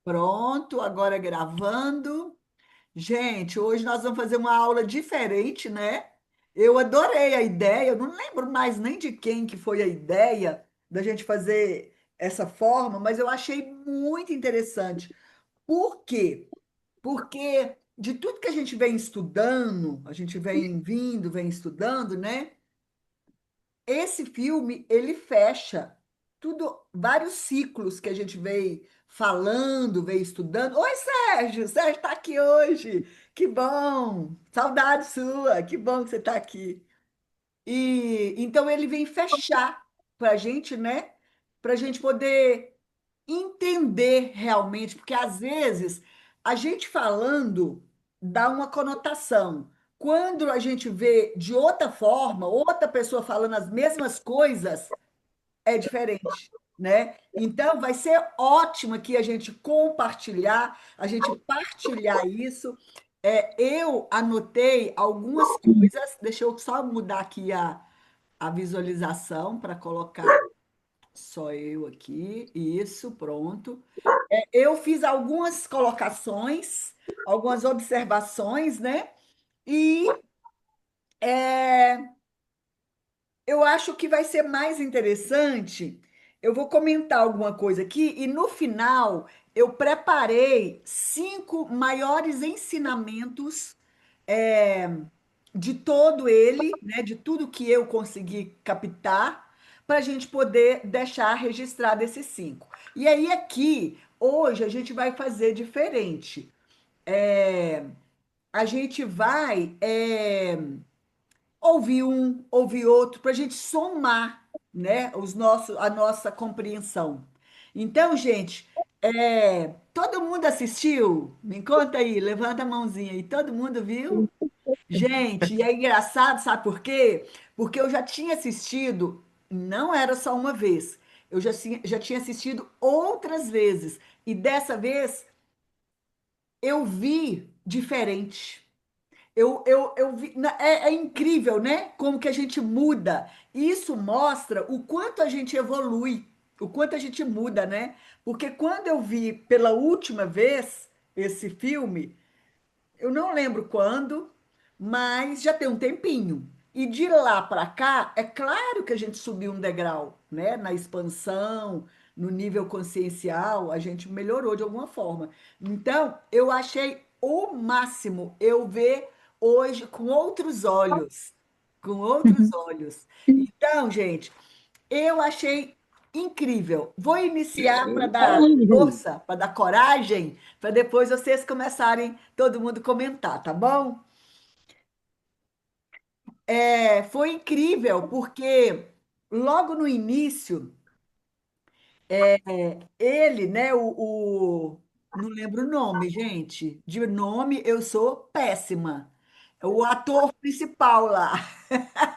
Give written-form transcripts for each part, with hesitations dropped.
Pronto, agora gravando. Gente, hoje nós vamos fazer uma aula diferente, né? Eu adorei a ideia, eu não lembro mais nem de quem que foi a ideia da gente fazer essa forma, mas eu achei muito interessante. Por quê? Porque de tudo que a gente vem estudando, a gente vem vindo, vem estudando, né? Esse filme, ele fecha tudo, vários ciclos que a gente veio falando, veio estudando. Oi, Sérgio! Sérgio está aqui hoje. Que bom! Saudade sua! Que bom que você está aqui. E então ele vem fechar para a gente, né? Para a gente poder entender realmente, porque às vezes a gente falando dá uma conotação. Quando a gente vê de outra forma, outra pessoa falando as mesmas coisas, é diferente, né? Então vai ser ótimo aqui a gente compartilhar, a gente partilhar isso. Eu anotei algumas coisas, deixa eu só mudar aqui a visualização para colocar só eu aqui, isso, pronto. Eu fiz algumas colocações, algumas observações, né? E eu acho que vai ser mais interessante. Eu vou comentar alguma coisa aqui e no final eu preparei 5 maiores ensinamentos é, de todo ele, né? De tudo que eu consegui captar, para a gente poder deixar registrado esses 5. E aí aqui hoje a gente vai fazer diferente. É, a gente vai ouvir um, ouvir outro, para a gente somar, né, a nossa compreensão. Então, gente, todo mundo assistiu? Me conta aí, levanta a mãozinha aí. Todo mundo viu? Gente, e é engraçado, sabe por quê? Porque eu já tinha assistido, não era só uma vez, eu já tinha assistido outras vezes, e dessa vez eu vi diferente. Eu vi, é incrível, né? Como que a gente muda. Isso mostra o quanto a gente evolui, o quanto a gente muda, né? Porque quando eu vi pela última vez esse filme, eu não lembro quando, mas já tem um tempinho. E de lá para cá, é claro que a gente subiu um degrau, né? Na expansão, no nível consciencial, a gente melhorou de alguma forma. Então, eu achei o máximo eu ver hoje com outros olhos, com outros olhos. Então, gente, eu achei incrível. Vou iniciar para dar força, para dar coragem, para depois vocês começarem todo mundo comentar, tá bom? Foi incrível porque logo no início ele, né, não lembro o nome, gente. De nome eu sou péssima. O ator principal lá,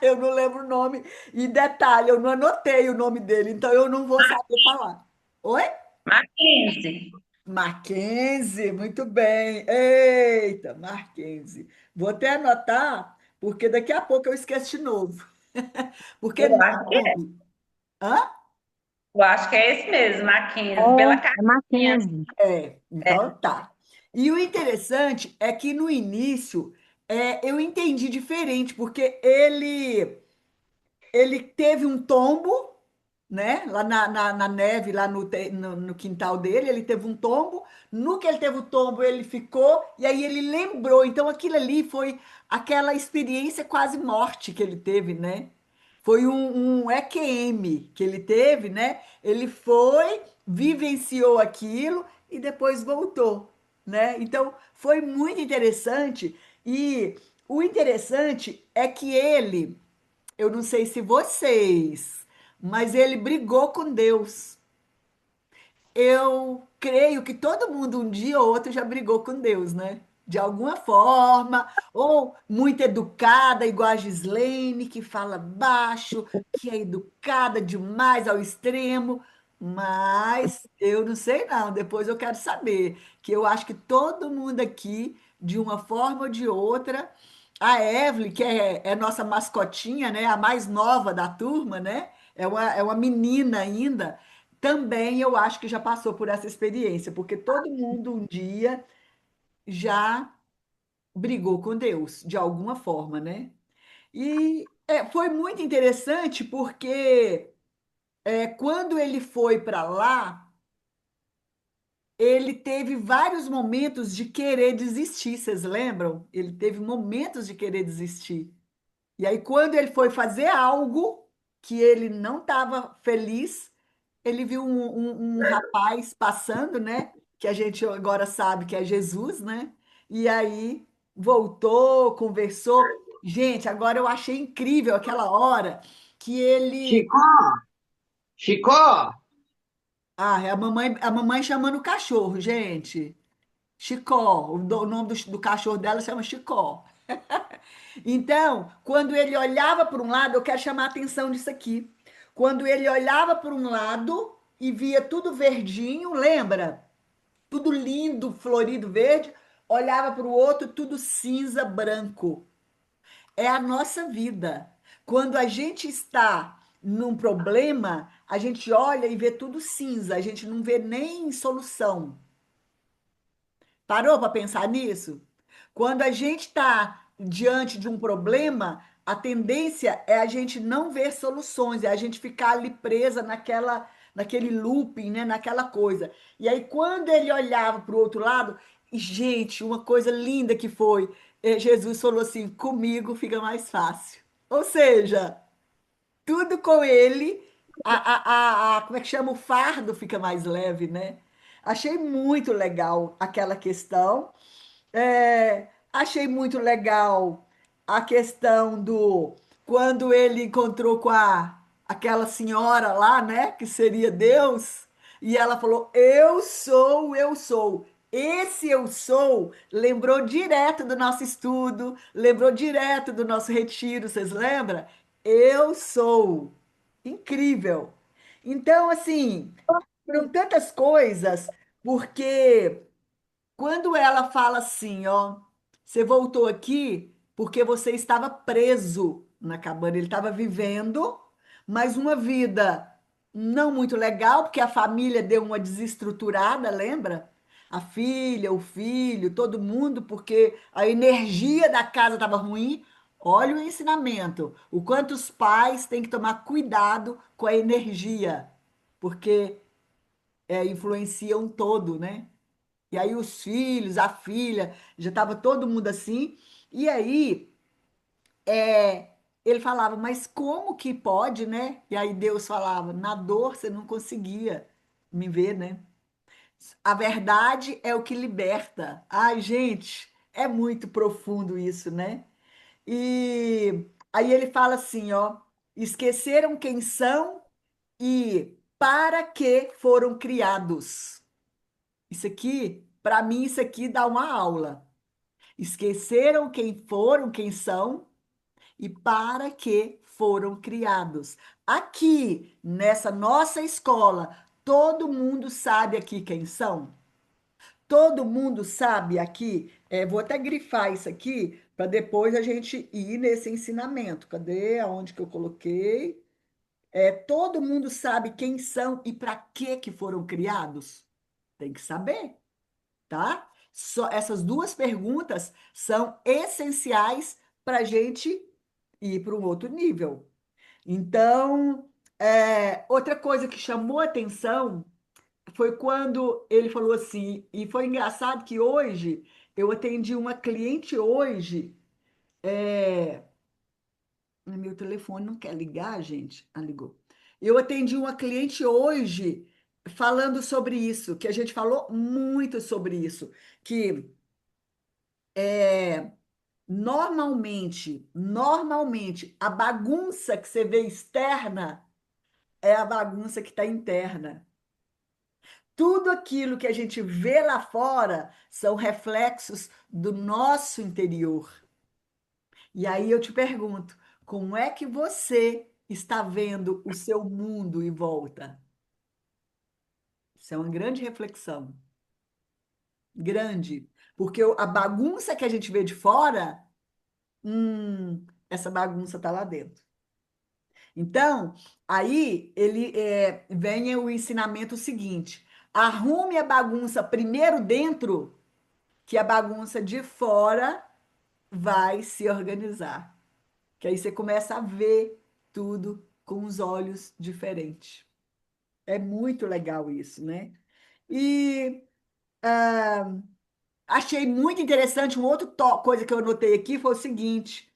eu não lembro o nome. E detalhe, eu não anotei o nome dele, então eu não vou saber falar. Oi? Mackenzie. Mackenzie, muito bem. Eita, Mackenzie. Vou até anotar, porque daqui a pouco eu esqueço de novo. Porque Eu acho que é. nome. Hã? Eu acho que é esse mesmo, Mackenzie. Pela É carinha, Mackenzie. assim. Então tá. E o interessante é que no início eu entendi diferente, porque ele teve um tombo, né? Lá na neve, lá no quintal dele, ele teve um tombo. No que ele teve o tombo, ele ficou, e aí ele lembrou. Então, aquilo ali foi aquela experiência quase morte que ele teve, né? Foi um EQM que ele teve, né? Ele foi, vivenciou aquilo e depois voltou, né? Então, foi muito interessante. E o interessante é que ele, eu não sei se vocês, mas ele brigou com Deus. Eu creio que todo mundo um dia ou outro já brigou com Deus, né? De alguma forma, ou muito educada, igual a Gislene, que fala baixo, que é educada demais ao extremo, mas eu não sei não, depois eu quero saber, que eu acho que todo mundo aqui, de uma forma ou de outra, a Evelyn, que é nossa mascotinha, né? A mais nova da turma, né? É uma menina ainda. também eu acho que já passou por essa experiência, porque todo mundo um dia já brigou com Deus, de alguma forma, né? E foi muito interessante porque quando ele foi para lá, ele teve vários momentos de querer desistir, vocês lembram? Ele teve momentos de querer desistir. E aí, quando ele foi fazer algo que ele não estava feliz, ele viu um rapaz passando, né? Que a gente agora sabe que é Jesus, né? E aí voltou, conversou. Gente, agora eu achei incrível aquela hora que ele. Chicó, Chicó, Ah, é a mamãe chamando o cachorro, gente. Chicó, o nome do cachorro dela chama Chicó. Então, quando ele olhava para um lado, eu quero chamar a atenção disso aqui. Quando ele olhava para um lado e via tudo verdinho, lembra? Tudo lindo, florido, verde, olhava para o outro, tudo cinza, branco. É a nossa vida. Quando a gente está num problema, a gente olha e vê tudo cinza, a gente não vê nem solução. Parou para pensar nisso? Quando a gente está diante de um problema, a tendência é a gente não ver soluções, é a gente ficar ali presa naquele looping, né? Naquela coisa. E aí, quando ele olhava para o outro lado, e, gente, uma coisa linda que foi, Jesus falou assim: comigo fica mais fácil. Ou seja, tudo com ele, como é que chama? O fardo fica mais leve, né? Achei muito legal aquela questão. Achei muito legal a questão do quando ele encontrou com aquela senhora lá, né, que seria Deus, e ela falou: "Eu sou, eu sou". Esse eu sou lembrou direto do nosso estudo, lembrou direto do nosso retiro, vocês lembram? Eu sou. Incrível. Então, assim, foram tantas coisas, porque quando ela fala assim, ó, você voltou aqui porque você estava preso na cabana, ele estava vivendo, mas uma vida não muito legal, porque a família deu uma desestruturada, lembra? A filha, o filho, todo mundo, porque a energia da casa estava ruim. Olha o ensinamento, o quanto os pais têm que tomar cuidado com a energia, porque influenciam todo, né? E aí os filhos, a filha, já estava todo mundo assim. E aí ele falava, mas como que pode, né? E aí Deus falava, na dor você não conseguia me ver, né? A verdade é o que liberta. Ai, gente, é muito profundo isso, né? E aí ele fala assim, ó, esqueceram quem são e para que foram criados. Isso aqui, para mim, isso aqui dá uma aula. Esqueceram quem foram, quem são e para que foram criados. Aqui, nessa nossa escola, todo mundo sabe aqui quem são? Todo mundo sabe aqui? Vou até grifar isso aqui para depois a gente ir nesse ensinamento. Cadê? Aonde que eu coloquei? Todo mundo sabe quem são e para que foram criados? Tem que saber, tá? Só essas duas perguntas são essenciais para a gente ir para um outro nível. Então, outra coisa que chamou atenção foi quando ele falou assim, e foi engraçado que hoje eu atendi uma cliente hoje, meu telefone não quer ligar, gente. Ah, ligou. Eu atendi uma cliente hoje falando sobre isso, que a gente falou muito sobre isso, que normalmente, a bagunça que você vê externa é a bagunça que está interna. Tudo aquilo que a gente vê lá fora são reflexos do nosso interior. E aí eu te pergunto, como é que você está vendo o seu mundo em volta? Isso é uma grande reflexão. Grande. Porque a bagunça que a gente vê de fora, essa bagunça está lá dentro. Então, aí vem o ensinamento seguinte: arrume a bagunça primeiro dentro, que a bagunça de fora vai se organizar. Que aí você começa a ver tudo com os olhos diferentes. É muito legal isso, né? E achei muito interessante, uma outra coisa que eu anotei aqui foi o seguinte: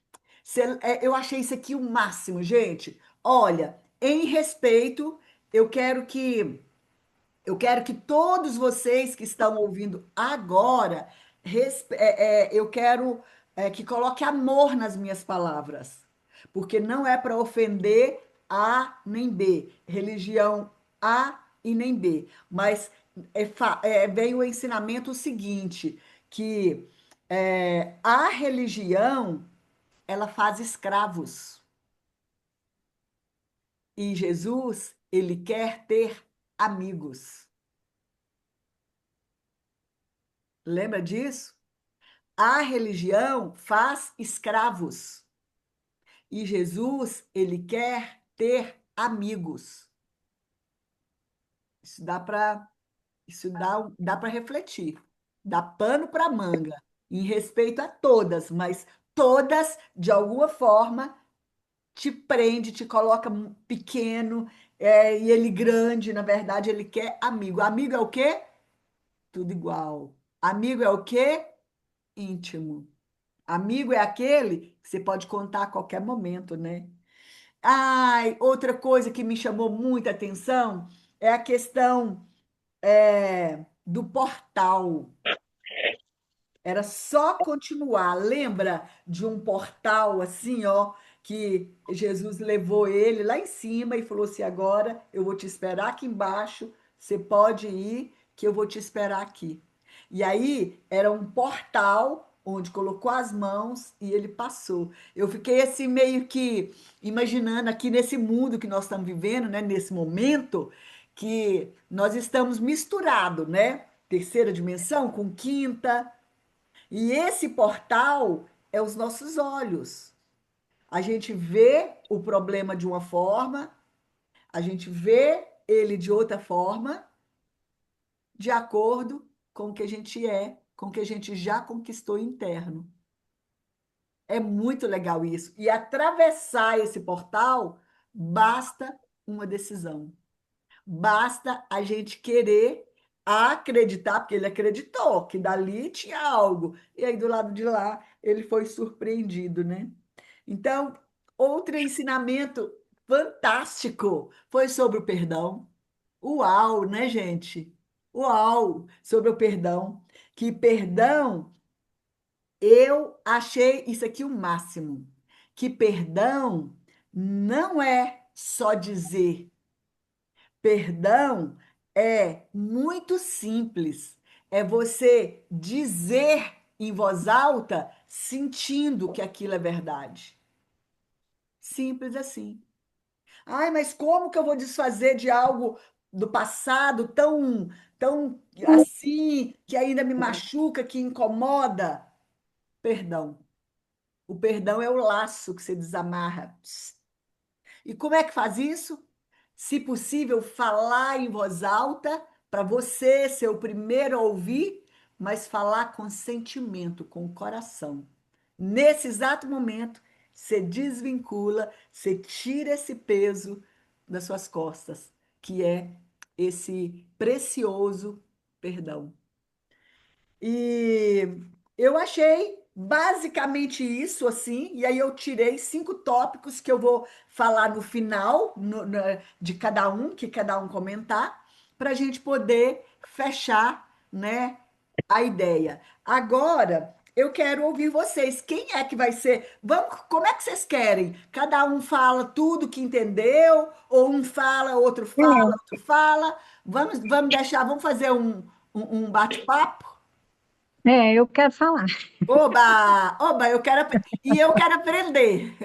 eu achei isso aqui o máximo, gente. Olha, em respeito, eu quero que eu quero que todos vocês que estão ouvindo agora, eu quero que coloque amor nas minhas palavras, porque não é para ofender A nem B, religião A e nem B, mas vem o ensinamento seguinte, que a religião ela faz escravos e Jesus ele quer ter amigos. Lembra disso? A religião faz escravos e Jesus, ele quer ter amigos. Isso dá para refletir. Dá pano para manga, em respeito a todas, mas todas de alguma forma te prende, te coloca pequeno, e ele grande, na verdade, ele quer amigo. Amigo é o quê? Tudo igual. Amigo é o quê? Íntimo. Amigo é aquele que você pode contar a qualquer momento, né? Ai, outra coisa que me chamou muita atenção é a questão do portal. Era só continuar. Lembra de um portal assim, ó, que Jesus levou ele lá em cima e falou assim: agora eu vou te esperar aqui embaixo, você pode ir, que eu vou te esperar aqui. E aí era um portal onde colocou as mãos e ele passou. Eu fiquei assim meio que imaginando aqui nesse mundo que nós estamos vivendo, né, nesse momento que nós estamos misturados, né? Terceira dimensão com quinta, e esse portal é os nossos olhos. A gente vê o problema de uma forma, a gente vê ele de outra forma, de acordo com o que a gente é, com o que a gente já conquistou interno. É muito legal isso. E atravessar esse portal basta uma decisão. Basta a gente querer acreditar, porque ele acreditou que dali tinha algo. E aí, do lado de lá, ele foi surpreendido, né? Então, outro ensinamento fantástico foi sobre o perdão. Uau, né, gente? Uau, sobre o perdão. Que perdão, eu achei isso aqui o máximo. Que perdão não é só dizer. Perdão é muito simples. É você dizer em voz alta, sentindo que aquilo é verdade. Simples assim. Ai, mas como que eu vou desfazer de algo do passado tão assim, que ainda me machuca, que incomoda? Perdão. O perdão é o laço que você desamarra. E como é que faz isso? Se possível, falar em voz alta, para você ser o primeiro a ouvir, mas falar com sentimento, com o coração. Nesse exato momento, você desvincula, você tira esse peso das suas costas, que é esse precioso perdão. E eu achei basicamente isso, assim, e aí eu tirei 5 tópicos que eu vou falar no final de cada um, que cada um comentar, para a gente poder fechar, né, a ideia. Agora, eu quero ouvir vocês. Quem é que vai ser? Vamos, como é que vocês querem? Cada um fala tudo que entendeu, ou um fala, outro fala, É, outro fala. Vamos deixar, vamos fazer um bate-papo? eu quero falar. Oba, oba, eu quero aprender.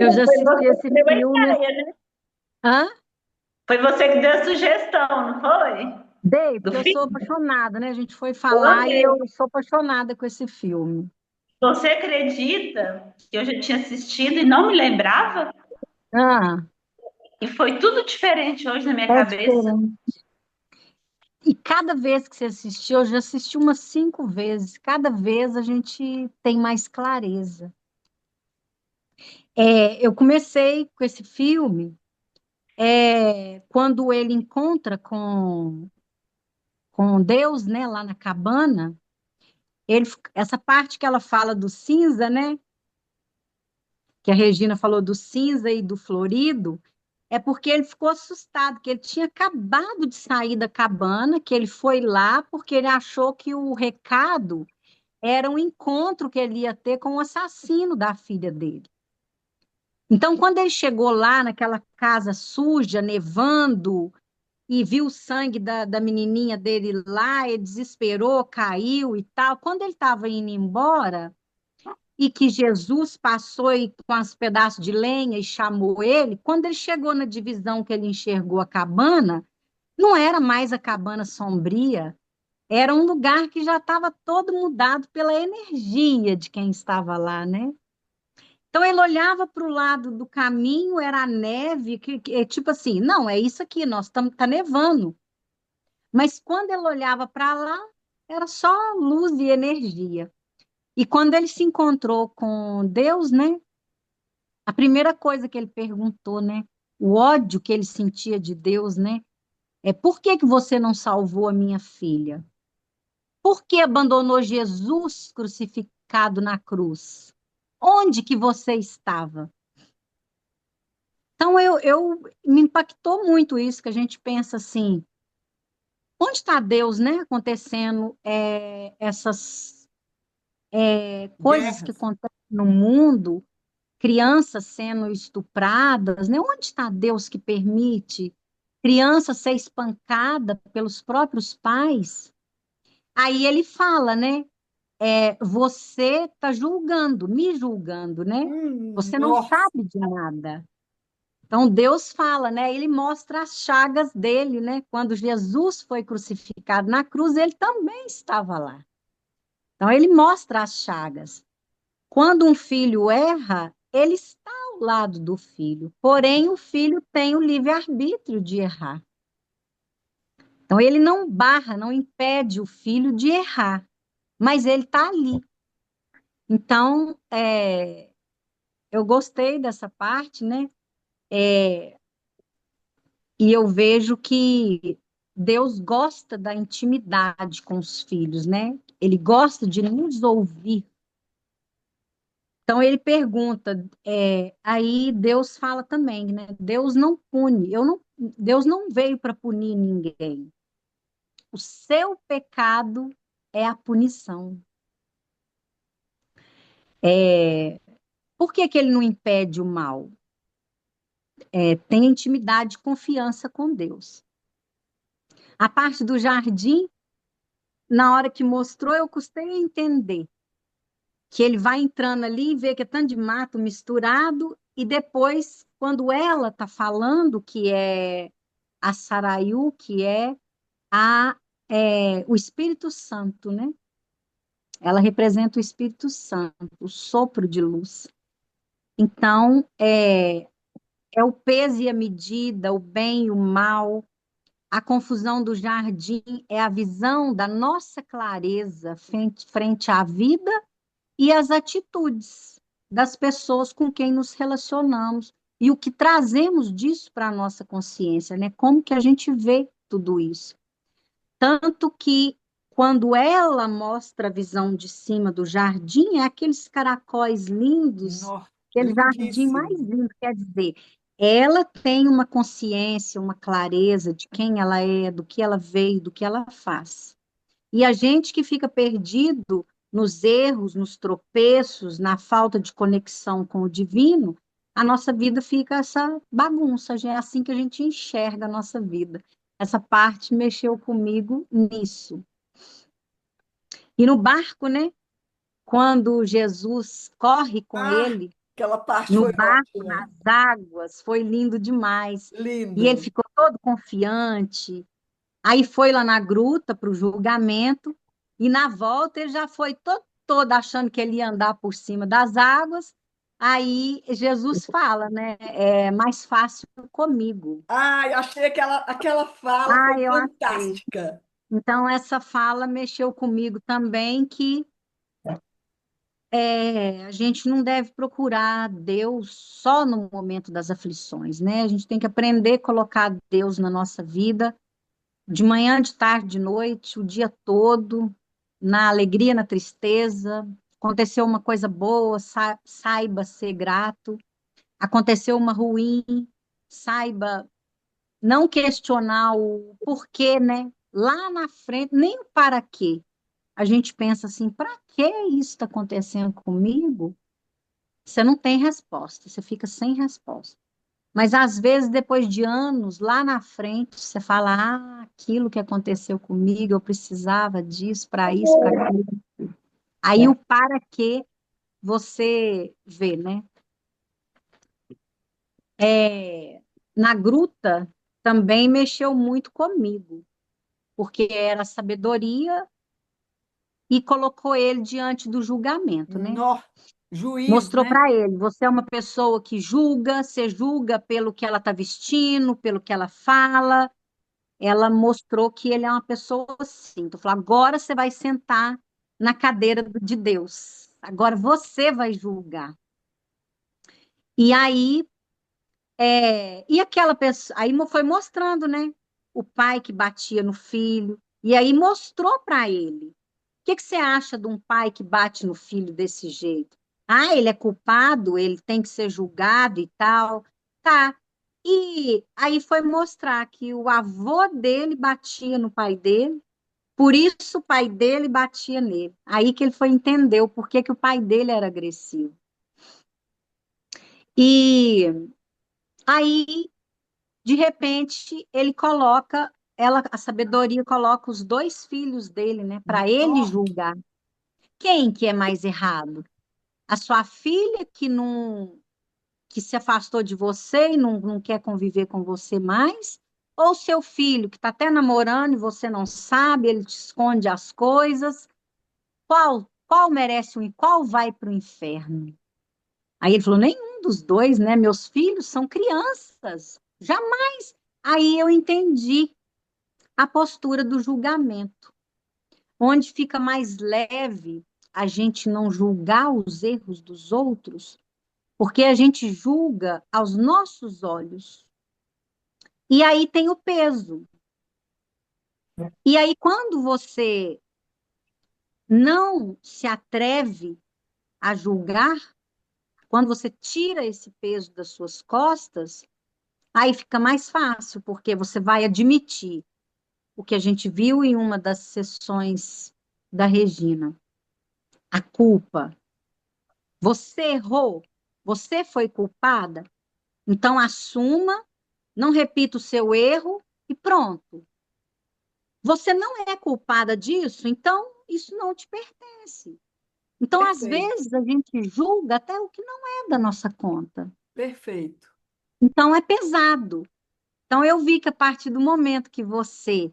Eu já Foi assisti você esse que deu a filme. ideia, né? Hã? Foi você que deu a sugestão, não foi? Dei, Do porque eu sou filme? apaixonada, né? A gente foi Eu falar e amei. eu sou apaixonada com esse filme. Você acredita que eu já tinha assistido e não me lembrava? Ah, E foi tudo diferente hoje na minha é cabeça. diferente. E cada vez que você assistiu, eu já assisti umas 5 vezes. Cada vez a gente tem mais clareza. Eu comecei com esse filme quando ele encontra com Deus, né, lá na cabana. Essa parte que ela fala do cinza, né, que a Regina falou do cinza e do florido, é porque ele ficou assustado, que ele tinha acabado de sair da cabana, que ele foi lá porque ele achou que o recado era um encontro que ele ia ter com o assassino da filha dele. Então, quando ele chegou lá naquela casa suja, nevando, e viu o sangue da menininha dele lá, ele desesperou, caiu e tal. Quando ele estava indo embora, e que Jesus passou e, com os pedaços de lenha e chamou ele, quando ele chegou na divisão que ele enxergou a cabana, não era mais a cabana sombria, era um lugar que já estava todo mudado pela energia de quem estava lá, né? Então ele olhava para o lado do caminho, era a neve, tipo assim, não, é isso aqui, nós estamos tá nevando. Mas quando ele olhava para lá, era só luz e energia. E quando ele se encontrou com Deus, né? A primeira coisa que ele perguntou, né? O ódio que ele sentia de Deus, né? Por que que você não salvou a minha filha? Por que abandonou Jesus crucificado na cruz? Onde que você estava? Então me impactou muito isso que a gente pensa assim, onde está Deus, né? Acontecendo essas coisas que Guerras. acontecem no mundo, crianças sendo estupradas, né? Onde está Deus que permite criança ser espancada pelos próprios pais? Aí ele fala, né? Você está julgando, me julgando, né? Você não Nossa. sabe de nada. Então Deus fala, né? Ele mostra as chagas dele, né? Quando Jesus foi crucificado na cruz, ele também estava lá. Então ele mostra as chagas. Quando um filho erra, ele está ao lado do filho. Porém, o filho tem o livre-arbítrio de errar. Então ele não barra, não impede o filho de errar, mas ele está ali. Então, eu gostei dessa parte, né? E eu vejo que Deus gosta da intimidade com os filhos, né? Ele gosta de nos ouvir. Então ele pergunta, aí Deus fala também, né? Deus não pune, Deus não veio para punir ninguém. O seu pecado é a punição. Por que que ele não impede o mal? Tem intimidade e confiança com Deus. A parte do jardim, na hora que mostrou, eu custei a entender que ele vai entrando ali e vê que é tanto de mato misturado, e depois, quando ela está falando que é a Saraiu, que é o Espírito Santo, né? Ela representa o Espírito Santo, o sopro de luz. Então, é o peso e a medida, o bem e o mal, a confusão do jardim é a visão da nossa clareza frente à vida e às atitudes das pessoas com quem nos relacionamos e o que trazemos disso para a nossa consciência, né? Como que a gente vê tudo isso. Tanto que quando ela mostra a visão de cima do jardim, é aqueles caracóis lindos, Nossa, aquele jardim mais lindíssimo. lindo, quer dizer, ela tem uma consciência, uma clareza de quem ela é, do que ela veio, do que ela faz. E a gente que fica perdido nos erros, nos tropeços, na falta de conexão com o divino, a nossa vida fica essa bagunça, já é assim que a gente enxerga a nossa vida. Essa parte mexeu comigo nisso. E no barco, né? Quando Jesus corre com Ah, ele aquela parte no foi barco, ótima. nas águas, foi lindo demais. E ele Lindo. ficou todo confiante. Aí foi lá na gruta para o julgamento, e na volta ele já foi todo. todo achando que ele ia andar por cima das águas. Aí Jesus fala, né? É mais fácil comigo. Ai, achei aquela fala Ah, foi eu achei. fantástica. Então, essa fala mexeu comigo também, que a gente não deve procurar Deus só no momento das aflições, né? A gente tem que aprender a colocar Deus na nossa vida, de manhã, de tarde, de noite, o dia todo, na alegria, na tristeza. Aconteceu uma coisa boa, saiba ser grato. Aconteceu uma ruim, saiba não questionar o porquê, né? Lá na frente, nem o para quê. A gente pensa assim, para que isso está acontecendo comigo? Você não tem resposta, você fica sem resposta. Mas às vezes, depois de anos, lá na frente, você fala: ah, aquilo que aconteceu comigo, eu precisava disso, para isso, para aquilo. Aí o para quê você vê, né? Na gruta também mexeu muito comigo, porque era sabedoria e colocou ele diante do julgamento, né? Nó, juiz, Mostrou né? para ele, você é uma pessoa que julga, você julga pelo que ela está vestindo, pelo que ela fala. Ela mostrou que ele é uma pessoa assim. Então, falou, agora você vai sentar na cadeira de Deus. Agora você vai julgar. E aí, e aquela pessoa, aí foi mostrando, né? O pai que batia no filho. E aí mostrou para ele. O que que você acha de um pai que bate no filho desse jeito? Ah, ele é culpado, ele tem que ser julgado e tal. Tá. E aí foi mostrar que o avô dele batia no pai dele, por isso o pai dele batia nele. Aí que ele foi entender o porquê que o pai dele era agressivo. E aí, de repente, ele coloca, a sabedoria coloca os dois filhos dele, né, para ele Nó, julgar. Quem que é mais errado? A sua filha que se afastou de você e não quer conviver com você mais? Ou seu filho que está até namorando e você não sabe, ele te esconde as coisas? Qual merece qual vai para o inferno? Aí ele falou, nenhum dos dois, né? Meus filhos são crianças, jamais. Aí eu entendi a postura do julgamento, onde fica mais leve a gente não julgar os erros dos outros, porque a gente julga aos nossos olhos. E aí tem o peso. E aí, quando você não se atreve a julgar, quando você tira esse peso das suas costas, aí fica mais fácil, porque você vai admitir o que a gente viu em uma das sessões da Regina, a culpa. Você errou, você foi culpada, então assuma, não repita o seu erro e pronto. Você não é culpada disso, então isso não te pertence. Então, às perfeito, vezes, a gente julga até o que não é da nossa conta. perfeito. Então, é pesado. Então, eu vi que a partir do momento que você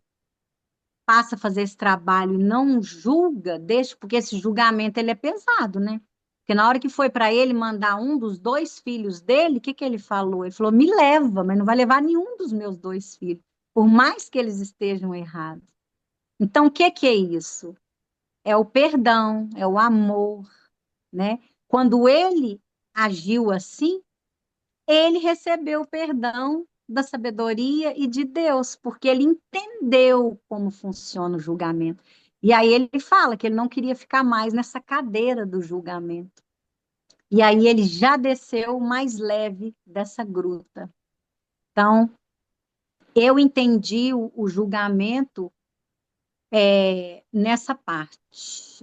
passa a fazer esse trabalho e não julga, deixa, porque esse julgamento ele é pesado, né? Porque na hora que foi para ele mandar um dos dois filhos dele, o que que ele falou? Ele falou: me leva, mas não vai levar nenhum dos meus dois filhos, por mais que eles estejam errados. Então, o que que é isso? É o perdão, é o amor, né? Quando ele agiu assim, ele recebeu o perdão da sabedoria e de Deus, porque ele entendeu como funciona o julgamento. E aí ele fala que ele não queria ficar mais nessa cadeira do julgamento. E aí ele já desceu mais leve dessa gruta. Então, eu entendi o julgamento nessa parte.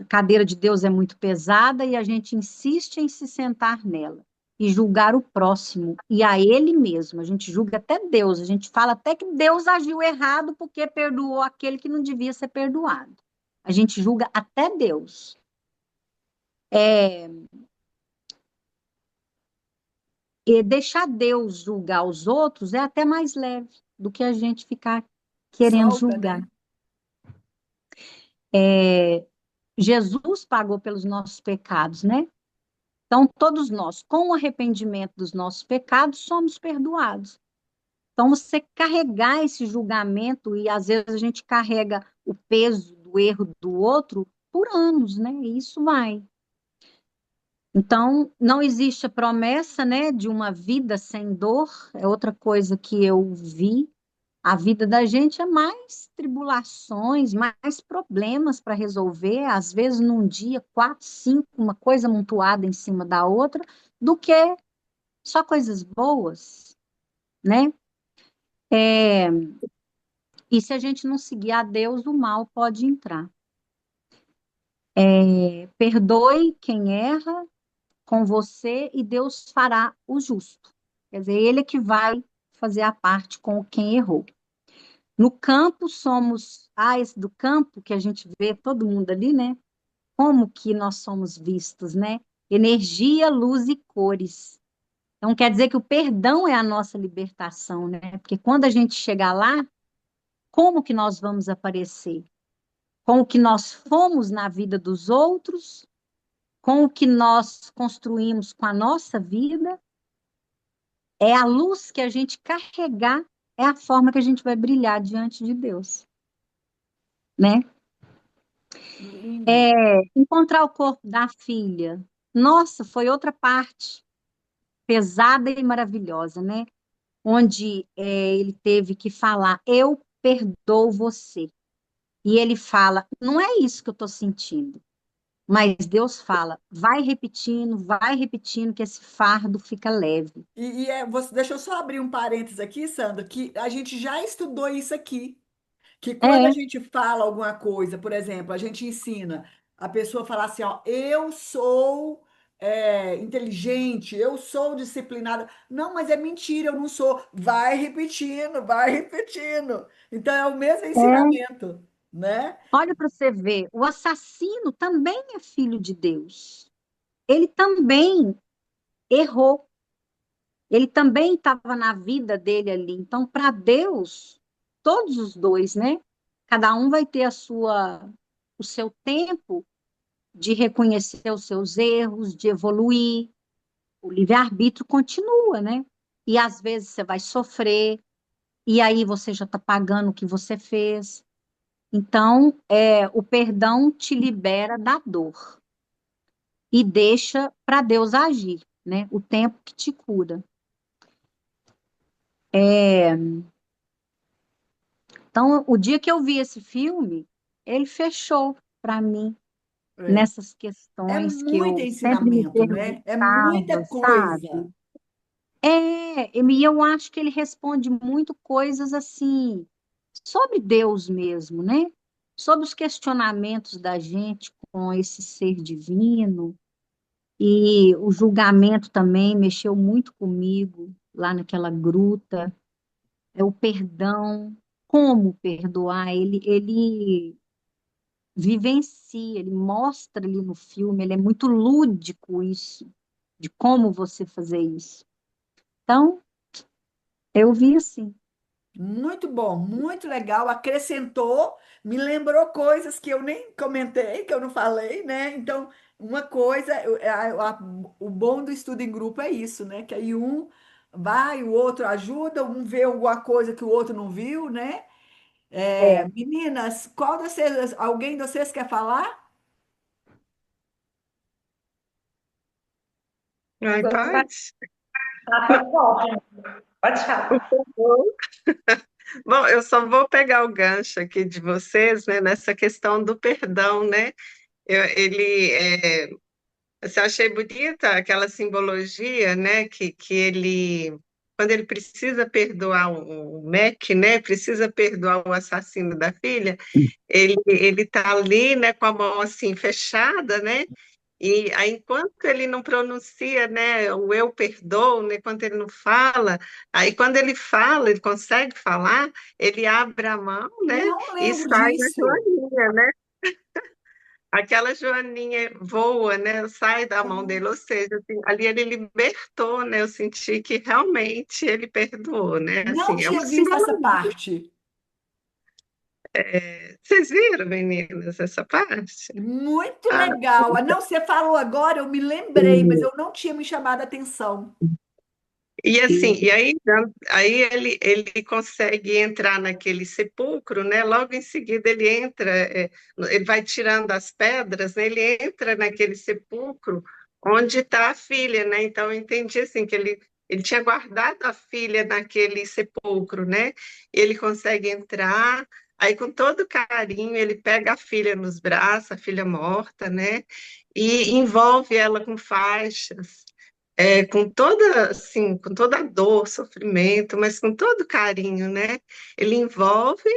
A cadeira de Deus é muito pesada e a gente insiste em se sentar nela e julgar o próximo e a ele mesmo. A gente julga até Deus, a gente fala até que Deus agiu errado porque perdoou aquele que não devia ser perdoado. A gente julga até Deus. E deixar Deus julgar os outros é até mais leve do que a gente ficar querendo Solta, julgar. né? Jesus pagou pelos nossos pecados, né? Então, todos nós, com o arrependimento dos nossos pecados, somos perdoados. Então, você carregar esse julgamento, e às vezes a gente carrega o peso do erro do outro por anos, né? E isso vai. Então, não existe a promessa, né, de uma vida sem dor, é outra coisa que eu vi. A vida da gente é mais tribulações, mais problemas para resolver, às vezes num dia, quatro, cinco, uma coisa amontoada em cima da outra, do que só coisas boas, né? É, e se a gente não seguir a Deus, o mal pode entrar. Perdoe quem erra com você e Deus fará o justo. Quer dizer, Ele é que vai fazer a parte com quem errou. No campo, somos ais do campo, que a gente vê todo mundo ali, né? Como que nós somos vistos, né? Energia, luz e cores. Então, quer dizer que o perdão é a nossa libertação, né? Porque quando a gente chegar lá, como que nós vamos aparecer? Com o que nós fomos na vida dos outros, com o que nós construímos com a nossa vida, é a luz que a gente carregar, é a forma que a gente vai brilhar diante de Deus, né? Lindo. Encontrar o corpo da filha, nossa, foi outra parte pesada e maravilhosa, né? Onde ele teve que falar, eu perdoo você. E ele fala, não é isso que eu estou sentindo. Mas Deus fala, vai repetindo, que esse fardo fica leve. Deixa eu só abrir um parênteses aqui, Sandra, que a gente já estudou isso aqui. Que quando a É, gente fala alguma coisa, por exemplo, a gente ensina a pessoa a falar assim, ó, eu sou inteligente, eu sou disciplinada. Não, mas é mentira, eu não sou. Vai repetindo, vai repetindo. Então é o mesmo é. ensinamento, né? Olha para você ver, o assassino também é filho de Deus. Ele também errou. Ele também estava na vida dele ali. Então, para Deus, todos os dois, né? Cada um vai ter o seu tempo de reconhecer os seus erros, de evoluir. O livre-arbítrio continua, né? E às vezes você vai sofrer, e aí você já está pagando o que você fez. Então, o perdão te libera da dor e deixa para Deus agir, né? O tempo que te cura. É, Então, o dia que eu vi esse filme, ele fechou para mim É, nessas é questões que muito eu sempre me ensinamento, né? É muita perguntava, coisa. sabe? E eu acho que ele responde muito coisas assim, sobre Deus mesmo, né? Sobre os questionamentos da gente com esse ser divino. E o julgamento também mexeu muito comigo lá naquela gruta. É o perdão, como perdoar. Ele vivencia, ele mostra ali no filme, ele é muito lúdico isso, de como você fazer isso. Então, eu vi assim. Muito bom, muito legal. Acrescentou, me lembrou coisas que eu nem comentei, que eu não falei, né? Então, uma coisa, o bom do estudo em grupo é isso, né? Que aí um vai, o outro ajuda, um vê alguma coisa que o outro não viu, né? É. Meninas, alguém de vocês quer falar? Ai, pode. Ah, foi ótimo. Pode falar. Bom, eu só vou pegar o gancho aqui de vocês, né, nessa questão do perdão, né? Assim, eu achei bonita aquela simbologia, né, que ele, quando ele precisa perdoar o Mac, né, precisa perdoar o assassino da filha, ele tá ali, né, com a mão assim fechada, né? E aí, enquanto ele não pronuncia, né, o eu perdoo, né, enquanto ele não fala, aí quando ele fala, ele consegue falar, ele abre a mão, né, Não e lembro sai a disso. joaninha, né? Aquela joaninha voa, né, sai da mão dele, ou seja, assim, ali ele libertou, né, eu senti que realmente ele perdoou, né, Não assim, é uma tinha visto essa simbologia. parte. Vocês viram, meninas, essa parte? Muito Ah, legal. Ah, não, você falou agora, eu me lembrei, mas eu não tinha me chamado a atenção. e assim, e aí, aí ele consegue entrar naquele sepulcro, né? Logo em seguida ele entra, ele vai tirando as pedras, né? Ele entra naquele sepulcro onde está a filha, né? Então eu entendi assim que ele tinha guardado a filha naquele sepulcro, né? Ele consegue entrar, aí com todo carinho ele pega a filha nos braços, a filha morta, né? E envolve ela com faixas com toda, assim, com toda a dor, sofrimento, mas com todo carinho, né? Ele envolve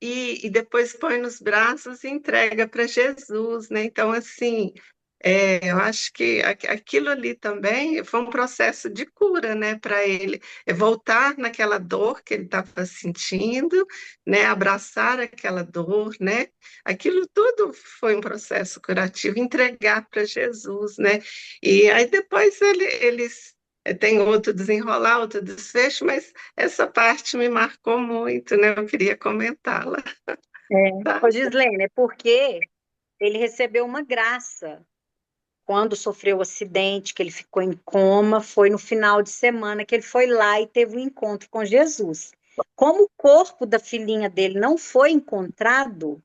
e depois põe nos braços e entrega para Jesus, né? Então, assim, eu acho que aquilo ali também foi um processo de cura, né, para ele. É voltar naquela dor que ele estava sentindo, né, abraçar aquela dor, né? Aquilo tudo foi um processo curativo, entregar para Jesus, né? E aí depois eles têm outro desenrolar, outro desfecho, mas essa parte me marcou muito, né? Eu queria comentá-la, tá? Ô, Gislene, é porque ele recebeu uma graça quando sofreu o acidente, que ele ficou em coma, foi no final de semana que ele foi lá e teve um encontro com Jesus. Como o corpo da filhinha dele não foi encontrado,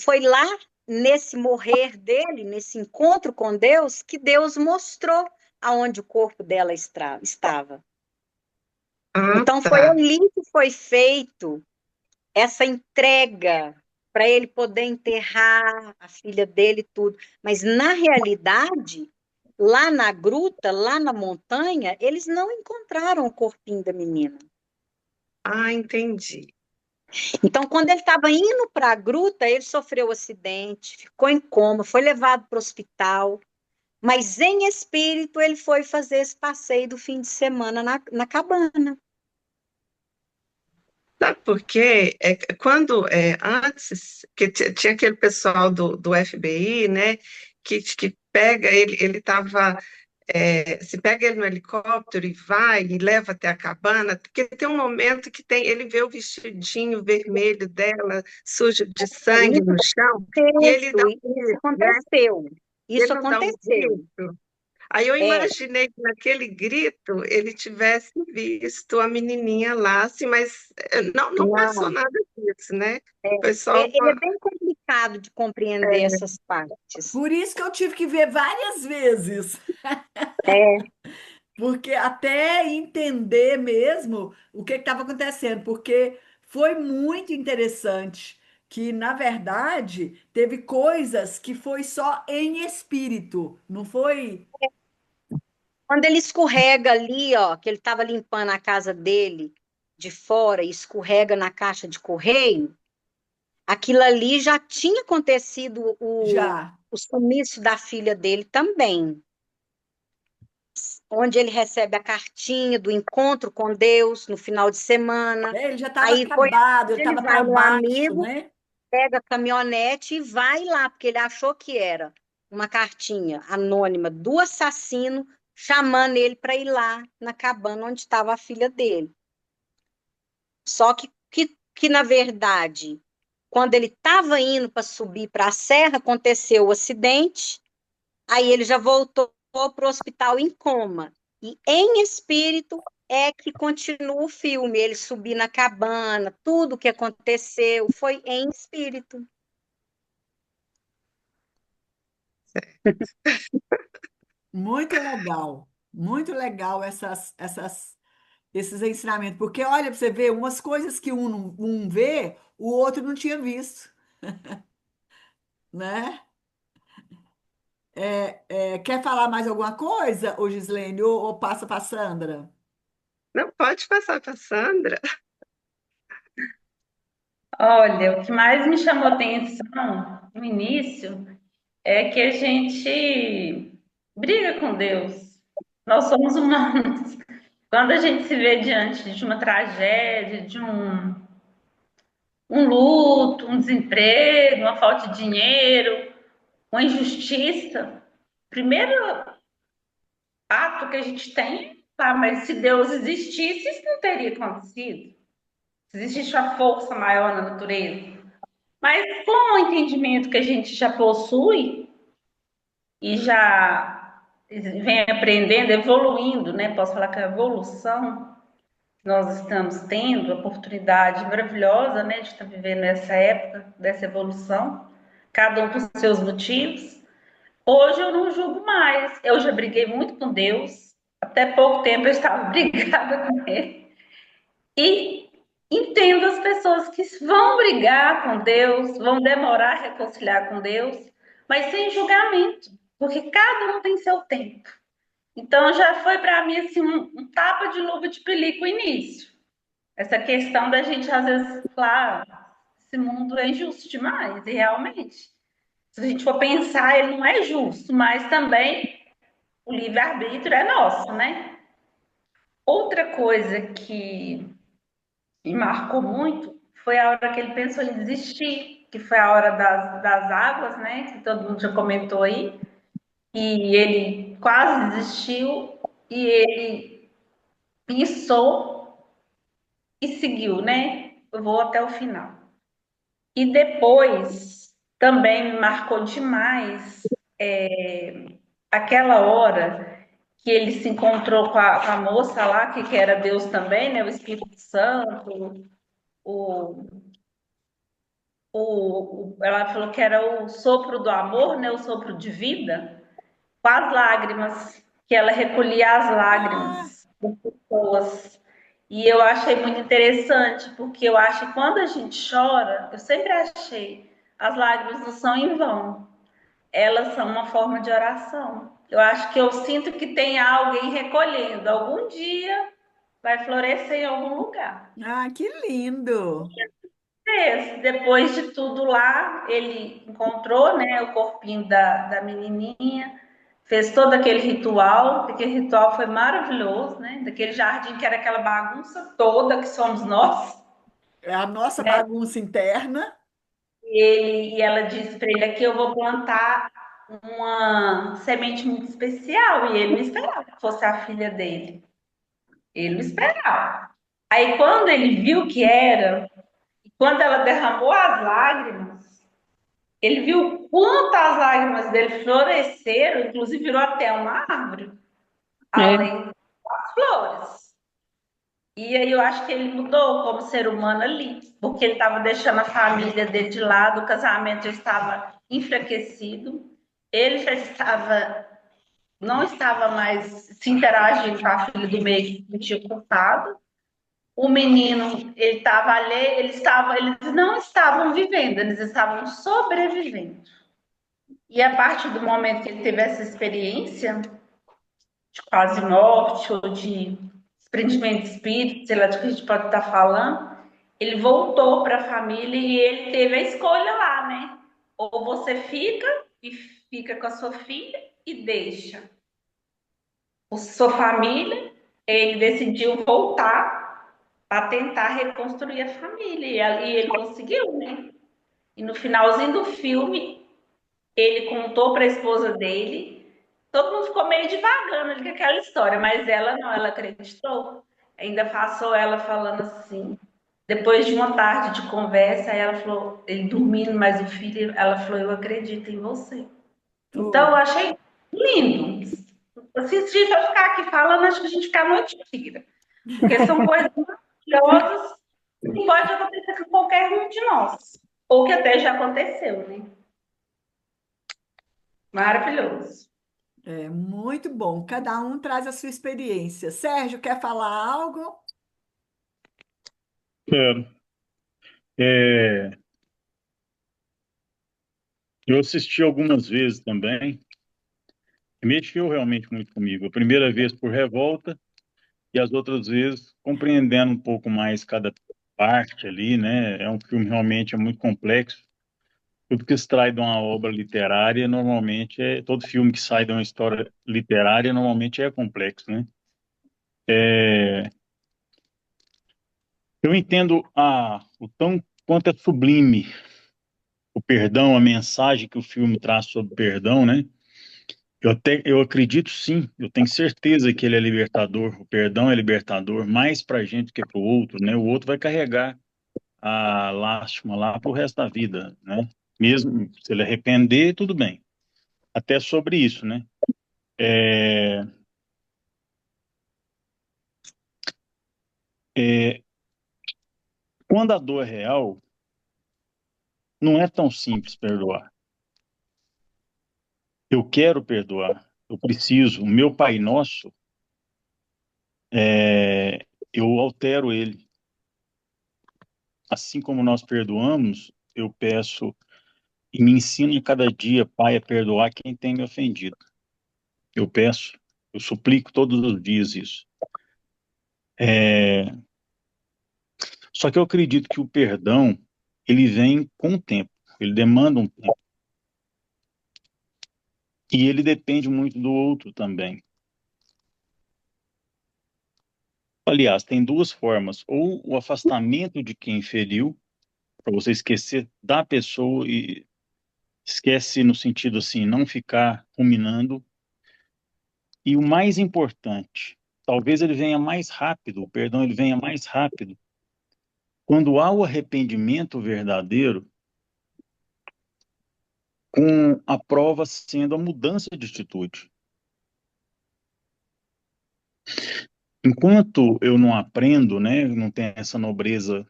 foi lá nesse morrer dele, nesse encontro com Deus, que Deus mostrou aonde o corpo dela estava. Ah, Então foi tá. ali que foi feito essa entrega para ele poder enterrar a filha dele e tudo. Mas na realidade, lá na gruta, lá na montanha, eles não encontraram o corpinho da menina. Ah, entendi. Então, quando ele estava indo para a gruta, ele sofreu um acidente, ficou em coma, foi levado para o hospital. Mas em espírito, ele foi fazer esse passeio do fim de semana na cabana. Sabe por quê? Quando antes que tinha aquele pessoal do FBI, né, que pega ele estava se pega ele no helicóptero e vai e leva até a cabana, porque tem um momento que ele vê o vestidinho vermelho dela sujo de sangue Isso no chão e ele dá aconteceu, um isso grito, né? aconteceu. Isso Ele não dá um aconteceu. grito. Aí eu É, imaginei que naquele grito ele tivesse visto a menininha lá, assim, mas não passou não. nada disso, né? É, Foi só ele é bem complicado de compreender essas partes. Por isso que eu tive que ver várias vezes, É, porque até entender mesmo o que estava acontecendo, porque foi muito interessante que, na verdade, teve coisas que foi só em espírito, não foi? quando ele escorrega ali, ó, que ele estava limpando a casa dele de fora e escorrega na caixa de correio, aquilo ali já tinha acontecido Já. o sumiço da filha dele também, onde ele recebe a cartinha do encontro com Deus no final de semana. É, ele já estava Aí foi acabado, ele onde ele estava vai para no baixo, amigo, né? pega a caminhonete e vai lá, porque ele achou que era uma cartinha anônima do assassino chamando ele para ir lá na cabana onde estava a filha dele. Só que na verdade, quando ele estava indo para subir para a serra, aconteceu o acidente, aí ele já voltou para o hospital em coma. E em espírito é que continua o filme, ele subir na cabana, tudo o que aconteceu foi em espírito. Muito legal esses ensinamentos, porque olha, para você ver, umas coisas que um vê, o outro não tinha visto, né? Quer falar mais alguma coisa, ô Gislene, ou passa para Sandra? Não pode passar para Sandra. Olha, o que mais me chamou atenção no início é que a gente briga com Deus. Nós somos humanos. Quando a gente se vê diante de uma tragédia, de um luto, um desemprego, uma falta de dinheiro, uma injustiça, o primeiro ato que a gente tem, tá, mas se Deus existisse, isso não teria acontecido. se existe uma força maior na natureza. Mas com o entendimento que a gente já possui e já vem aprendendo, evoluindo, né? Posso falar que a evolução que nós estamos tendo, a oportunidade maravilhosa, né, de estar vivendo essa época dessa evolução, cada um com seus motivos. Hoje eu não julgo mais. Eu já briguei muito com Deus. Até pouco tempo eu estava brigada com Ele. E entendo as pessoas que vão brigar com Deus, vão demorar a reconciliar com Deus, mas sem julgamento, porque cada um tem seu tempo. Então já foi para mim assim um tapa de luva de pelica o início. Essa questão da gente às vezes falar, esse mundo é injusto demais, e realmente, se a gente for pensar, ele não é justo, mas também o livre-arbítrio é nosso, né? Outra coisa que me marcou muito foi a hora que ele pensou em desistir, que foi a hora das águas, né? Que todo mundo já comentou aí. E ele quase desistiu e ele pensou e seguiu, né? Eu vou até o final. E depois também me marcou demais aquela hora que ele se encontrou com a moça lá, que era Deus também, né? O Espírito Santo, o, ela falou que era o sopro do amor, né? O sopro de vida, com as lágrimas, que ela recolhia as Ah, lágrimas das pessoas. E eu achei muito interessante, porque eu acho que quando a gente chora, eu sempre achei, as lágrimas não são em vão, elas são uma forma de oração. Eu acho que eu sinto que tem alguém recolhendo. Algum dia vai florescer em algum lugar. que lindo. Depois de tudo lá, ele encontrou, né, o corpinho da menininha, fez todo aquele ritual foi maravilhoso, né, daquele jardim que era aquela bagunça toda que somos nós, É a nossa né, bagunça interna. e ela disse para ele aqui, eu vou plantar uma semente muito especial, e ele não esperava que fosse a filha dele, ele não esperava. Aí quando ele viu que era, quando ela derramou as lágrimas, ele viu quanto as lágrimas dele floresceram, inclusive virou até uma árvore, É, além das flores. E aí eu acho que ele mudou como ser humano ali, porque ele estava deixando a família dele de lado, o casamento já estava enfraquecido, ele já estava, não estava mais se interagindo com a filha do meio que tinha culpado. O menino, ele estava ali, eles não estavam vivendo, eles estavam sobrevivendo. E a partir do momento que ele teve essa experiência de quase morte ou de desprendimento de espírito, sei lá de que a gente pode estar falando, ele voltou para a família e ele teve a escolha lá, né? Ou você fica e fica com a sua filha e deixa a sua família, ele decidiu voltar para tentar reconstruir a família e ali ele conseguiu, né? E no finalzinho do filme, ele contou para a esposa dele. Todo mundo ficou meio devagando ali com aquela história, mas ela não, ela acreditou. Ainda passou ela falando assim. Depois de uma tarde de conversa, aí ela falou, ele dormindo, mas o filho, ela falou, eu acredito em você. Então, eu Foi. achei lindo. Se a gente vai ficar aqui falando, acho que a gente fica a noite inteira. Porque são coisas maravilhosas que pode acontecer com qualquer um de nós. Ou que até já aconteceu, né? Maravilhoso. É muito bom. Cada um traz a sua experiência. Sérgio, quer falar algo? Quero. É, eu assisti algumas vezes também, e mexeu realmente muito comigo. A primeira vez por revolta e as outras vezes compreendendo um pouco mais cada parte ali, né? É um filme realmente muito complexo. Tudo que extrai de uma obra literária, normalmente todo filme que sai de uma história literária, normalmente é complexo, né? É, eu entendo o tão quanto é sublime o perdão, a mensagem que o filme traz sobre o perdão, né? Eu acredito sim, eu tenho certeza que ele é libertador, o perdão é libertador, mais para a gente que para o outro, né? O outro vai carregar a lástima lá para o resto da vida, né? Mesmo se ele arrepender, tudo bem. Até sobre isso, né? É, é, quando a dor é real, não é tão simples perdoar. Eu quero perdoar, eu preciso. O meu Pai Nosso, eu altero ele. Assim como nós perdoamos, eu peço e me ensina a cada dia, Pai, a perdoar quem tem me ofendido. Eu peço, eu suplico todos os dias isso. É, só que eu acredito que o perdão, ele vem com o tempo, ele demanda um tempo. E ele depende muito do outro também. Aliás, tem duas formas: ou o afastamento de quem feriu, para você esquecer da pessoa e esquece no sentido assim, não ficar ruminando. E o mais importante, talvez ele venha mais rápido, o perdão ele venha mais rápido, quando há o arrependimento verdadeiro, com a prova sendo a mudança de atitude. Enquanto eu não aprendo, né, não tenho essa nobreza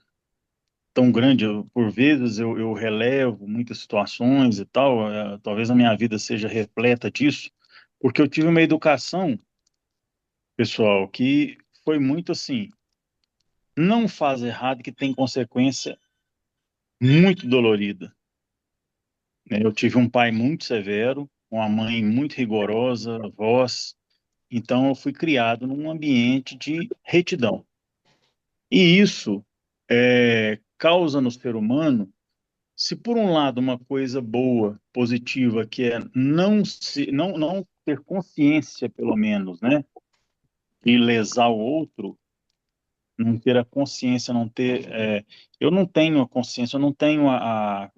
tão grande, por vezes eu relevo muitas situações e tal, talvez a minha vida seja repleta disso, porque eu tive uma educação, pessoal, que foi muito assim, não faz errado que tem consequência muito dolorida, né? Eu tive um pai muito severo, uma mãe muito rigorosa, avós, então eu fui criado num ambiente de retidão. E isso causa no ser humano, se por um lado uma coisa boa, positiva, que é não ter consciência, pelo menos, né, e lesar o outro, não ter a consciência, não ter, eu não tenho a consciência, eu não tenho a,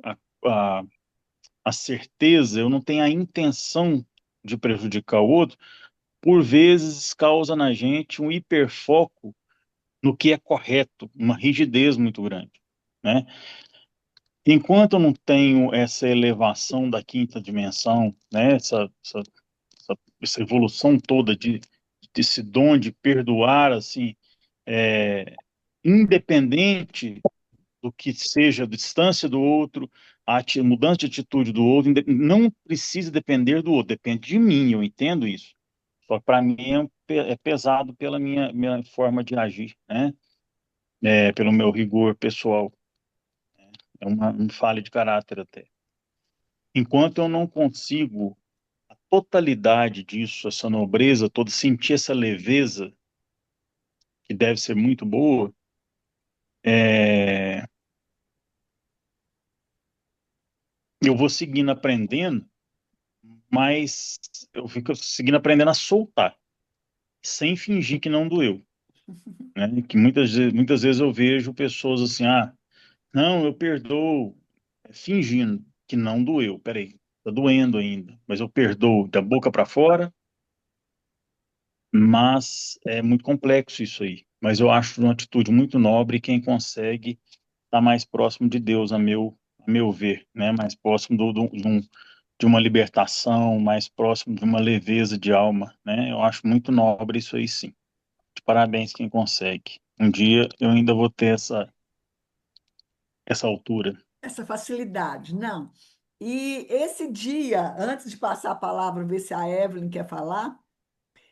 a certeza, eu não tenho a intenção de prejudicar o outro, por vezes causa na gente um hiperfoco no que é correto, uma rigidez muito grande, né? Enquanto eu não tenho essa elevação da quinta dimensão, né, essa evolução toda desse dom de perdoar, assim, é, independente do que seja a distância do outro, mudança de atitude do outro, não precisa depender do outro, depende de mim, eu entendo isso. Só que para mim é pesado pela minha forma de agir, né? Pelo meu rigor pessoal. É uma falha de caráter até. Enquanto eu não consigo a totalidade disso, essa nobreza toda, sentir essa leveza, que deve ser muito boa, é, eu vou seguindo aprendendo, mas eu fico seguindo aprendendo a soltar, sem fingir que não doeu, né? Que muitas vezes eu vejo pessoas assim, não, eu perdoo, fingindo que não doeu. Peraí, tá doendo ainda, mas eu perdoo da boca para fora, mas é muito complexo isso aí. Mas eu acho uma atitude muito nobre quem consegue estar mais próximo de Deus, a meu ver, né? Mais próximo de uma libertação, mais próximo de uma leveza de alma, né? Eu acho muito nobre isso aí, sim. De parabéns quem consegue. Um dia eu ainda vou ter essa altura. Essa facilidade, não. E esse dia, antes de passar a palavra, ver se a Evelyn quer falar,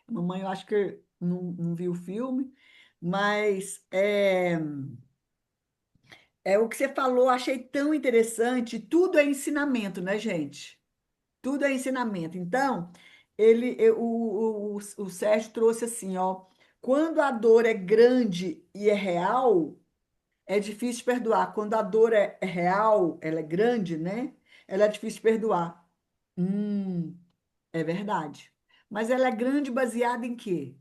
a mamãe eu acho que não viu o filme, mas é o que você falou, achei tão interessante. Tudo é ensinamento, né, gente? Tudo é ensinamento. Então, o Sérgio trouxe assim, ó, quando a dor é grande e é real, é difícil perdoar. Quando a dor é real, ela é grande, né? Ela é difícil perdoar. Hum, é verdade. Mas ela é grande baseada em quê?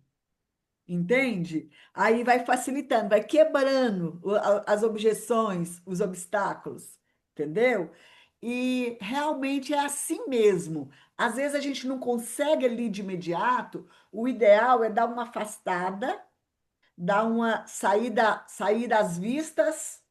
Entende? Aí vai facilitando, vai quebrando as objeções, os obstáculos, entendeu? e realmente é assim mesmo. Às vezes a gente não consegue ali de imediato, o ideal é dar uma afastada, dar uma sair das vistas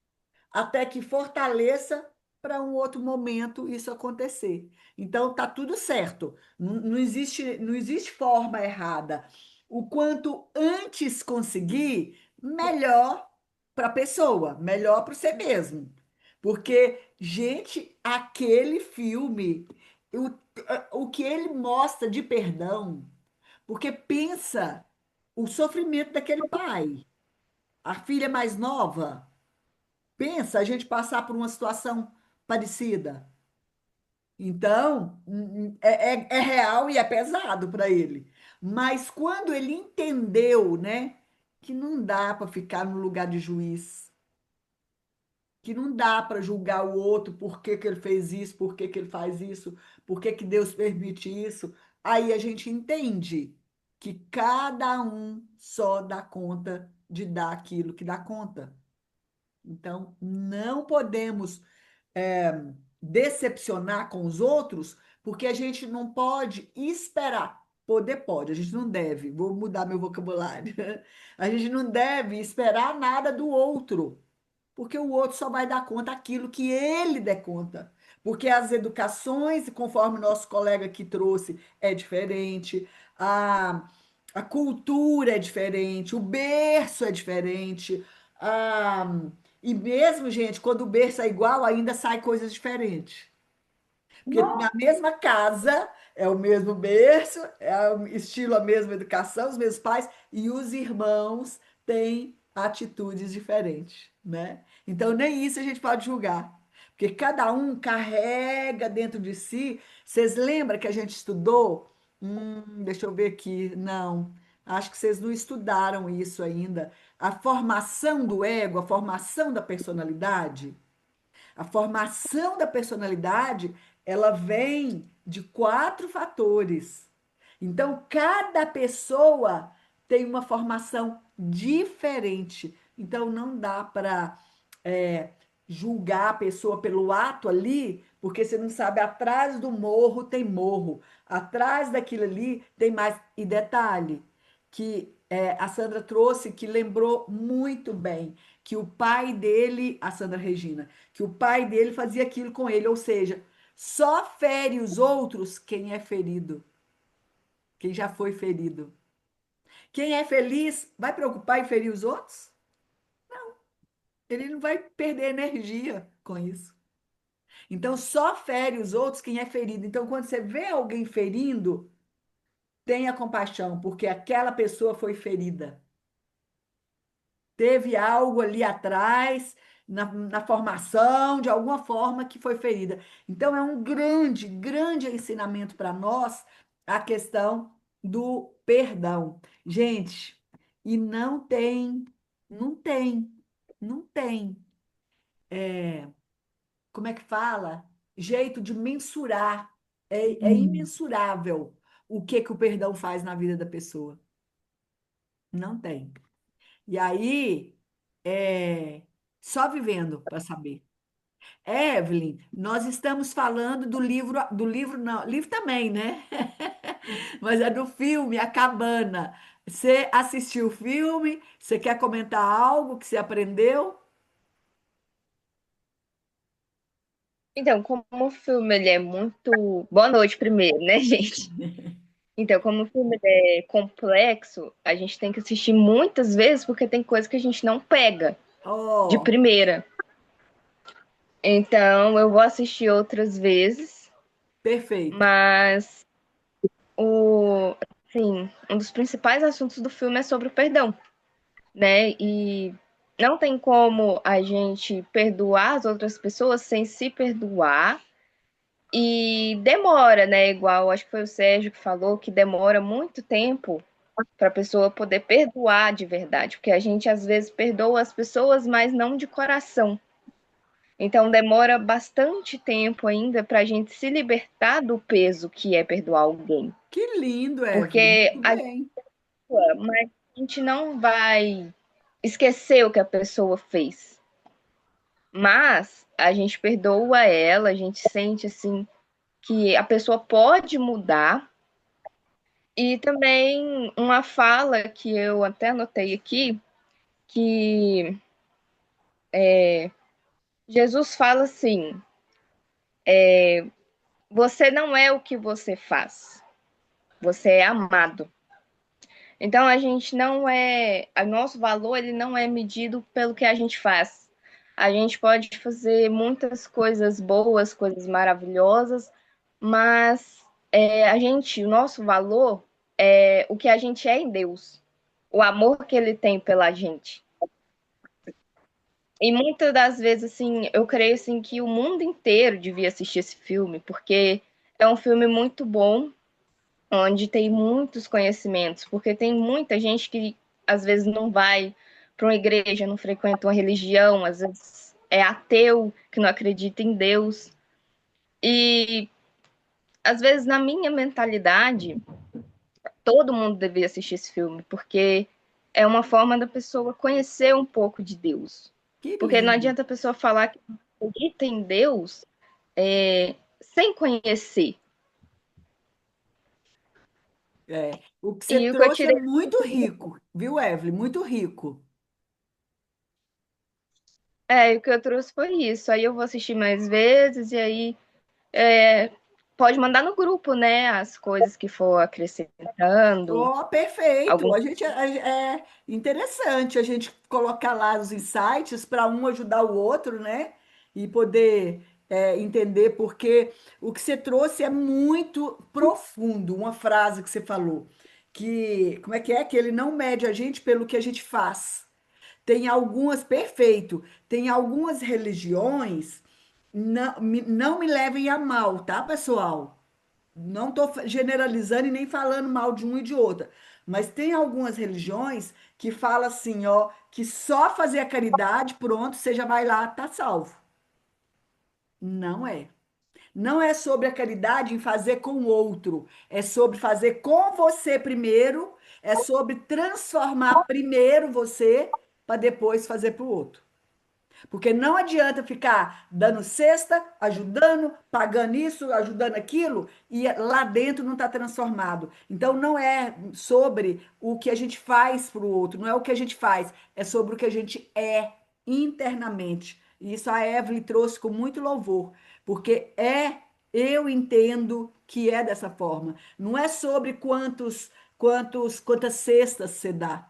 até que fortaleça para um outro momento isso acontecer. Então tá tudo certo. Não existe forma errada. O quanto antes conseguir, melhor para a pessoa, melhor para você mesmo. Porque, gente, aquele filme, o, o que ele mostra de perdão, porque pensa o sofrimento daquele pai, a filha mais nova. Pensa a gente passar por uma situação parecida. Então, é real e é pesado para ele. Mas quando ele entendeu, né, que não dá para ficar no lugar de juiz, que não dá para julgar o outro por que que ele fez isso, por que que ele faz isso, por que que Deus permite isso, aí a gente entende que cada um só dá conta de dar aquilo que dá conta. Então, não podemos é, decepcionar com os outros, porque a gente não pode esperar. Poder pode, a gente não deve. Vou mudar meu vocabulário. A gente não deve esperar nada do outro, porque o outro só vai dar conta aquilo que ele der conta. Porque as educações, conforme o nosso colega aqui trouxe, é diferente, a, a cultura é diferente, o berço é diferente, a, e mesmo, gente, quando o berço é igual, ainda sai coisas diferentes. Porque na mesma casa, é o mesmo berço, é o estilo, a mesma educação, os mesmos pais, e os irmãos têm atitudes diferentes, né? Então, nem isso a gente pode julgar. Porque cada um carrega dentro de si. Vocês lembram que a gente estudou? Deixa eu ver aqui. Não, acho que vocês não estudaram isso ainda. A formação do ego, a formação da personalidade. A formação da personalidade, ela vem de 4 fatores. Então, cada pessoa tem uma formação diferente. Então, não dá para julgar a pessoa pelo ato ali, porque você não sabe, atrás do morro tem morro, atrás daquilo ali tem mais. E detalhe, que a Sandra trouxe, que lembrou muito bem, que o pai dele, a Sandra Regina, que o pai dele fazia aquilo com ele, ou seja, só fere os outros quem é ferido, quem já foi ferido. Quem é feliz vai preocupar em ferir os outros? Ele não vai perder energia com isso. Então, só fere os outros quem é ferido. Então, quando você vê alguém ferindo, tenha compaixão, porque aquela pessoa foi ferida. Teve algo ali atrás, na formação, de alguma forma, que foi ferida. Então, é um grande, grande ensinamento para nós a questão do perdão. Gente, e não tem, não tem. Como é que fala? Jeito de mensurar. É imensurável o que que o perdão faz na vida da pessoa. Não tem. E aí, é só vivendo para saber. Evelyn, nós estamos falando do livro não, livro também, né? Mas é do filme A Cabana. Você assistiu o filme? Você quer comentar algo que você aprendeu? Então, como o filme ele é muito. Boa noite primeiro, né, gente? Então, como o filme ele é complexo, a gente tem que assistir muitas vezes porque tem coisa que a gente não pega de Oh, primeira. Então, eu vou assistir outras vezes, perfeito. mas assim, um dos principais assuntos do filme é sobre o perdão, né? E não tem como a gente perdoar as outras pessoas sem se perdoar. E demora, né? Igual acho que foi o Sérgio que falou que demora muito tempo para a pessoa poder perdoar de verdade, porque a gente às vezes perdoa as pessoas, mas não de coração. Então demora bastante tempo ainda para a gente se libertar do peso que é perdoar alguém, Que lindo, Evelyn. porque Muito a bem. mas a gente não vai esquecer o que a pessoa fez. Mas a gente perdoa ela, a gente sente assim que a pessoa pode mudar. E também uma fala que eu até anotei aqui, que Jesus fala assim: você não é o que você faz, você é amado. Então a gente não é, o nosso valor ele não é medido pelo que a gente faz. A gente pode fazer muitas coisas boas, coisas maravilhosas, mas o nosso valor é o que a gente é em Deus, o amor que Ele tem pela gente. E muitas das vezes, assim, eu creio assim que o mundo inteiro devia assistir esse filme, porque é um filme muito bom, onde tem muitos conhecimentos, porque tem muita gente que às vezes não vai para uma igreja, não frequenta uma religião, às vezes é ateu, que não acredita em Deus. E às vezes na minha mentalidade, todo mundo deveria assistir esse filme, porque é uma forma da pessoa conhecer um pouco de Deus. Que Porque não lindo. adianta a pessoa falar que acredita em Deus sem conhecer. É, o que você E o que eu trouxe é tirei muito rico, viu, Evelyn? Muito rico. o que eu trouxe foi isso. Aí eu vou assistir mais vezes, e aí pode mandar no grupo, né? As coisas que for acrescentando. Oh, perfeito. Algum... É interessante a gente colocar lá os insights para um ajudar o outro, né? E poder entender, porque o que você trouxe é muito profundo. Uma frase que você falou, que, como é que é? Que ele não mede a gente pelo que a gente faz. Tem algumas, perfeito, tem algumas religiões, não me levem a mal, tá, pessoal? Não estou generalizando e nem falando mal de um e de outra, mas tem algumas religiões que falam assim, ó, que só fazer a caridade, pronto, você já vai lá, tá salvo. Não é. Não é sobre a caridade em fazer com o outro, é sobre fazer com você primeiro, é sobre transformar primeiro você para depois fazer para o outro. Porque não adianta ficar dando cesta, ajudando, pagando isso, ajudando aquilo, e lá dentro não está transformado. Então não é sobre o que a gente faz para o outro, não é o que a gente faz, é sobre o que a gente é internamente. E isso a Evelyn trouxe com muito louvor, porque eu entendo que é dessa forma. Não é sobre quantas cestas você dá.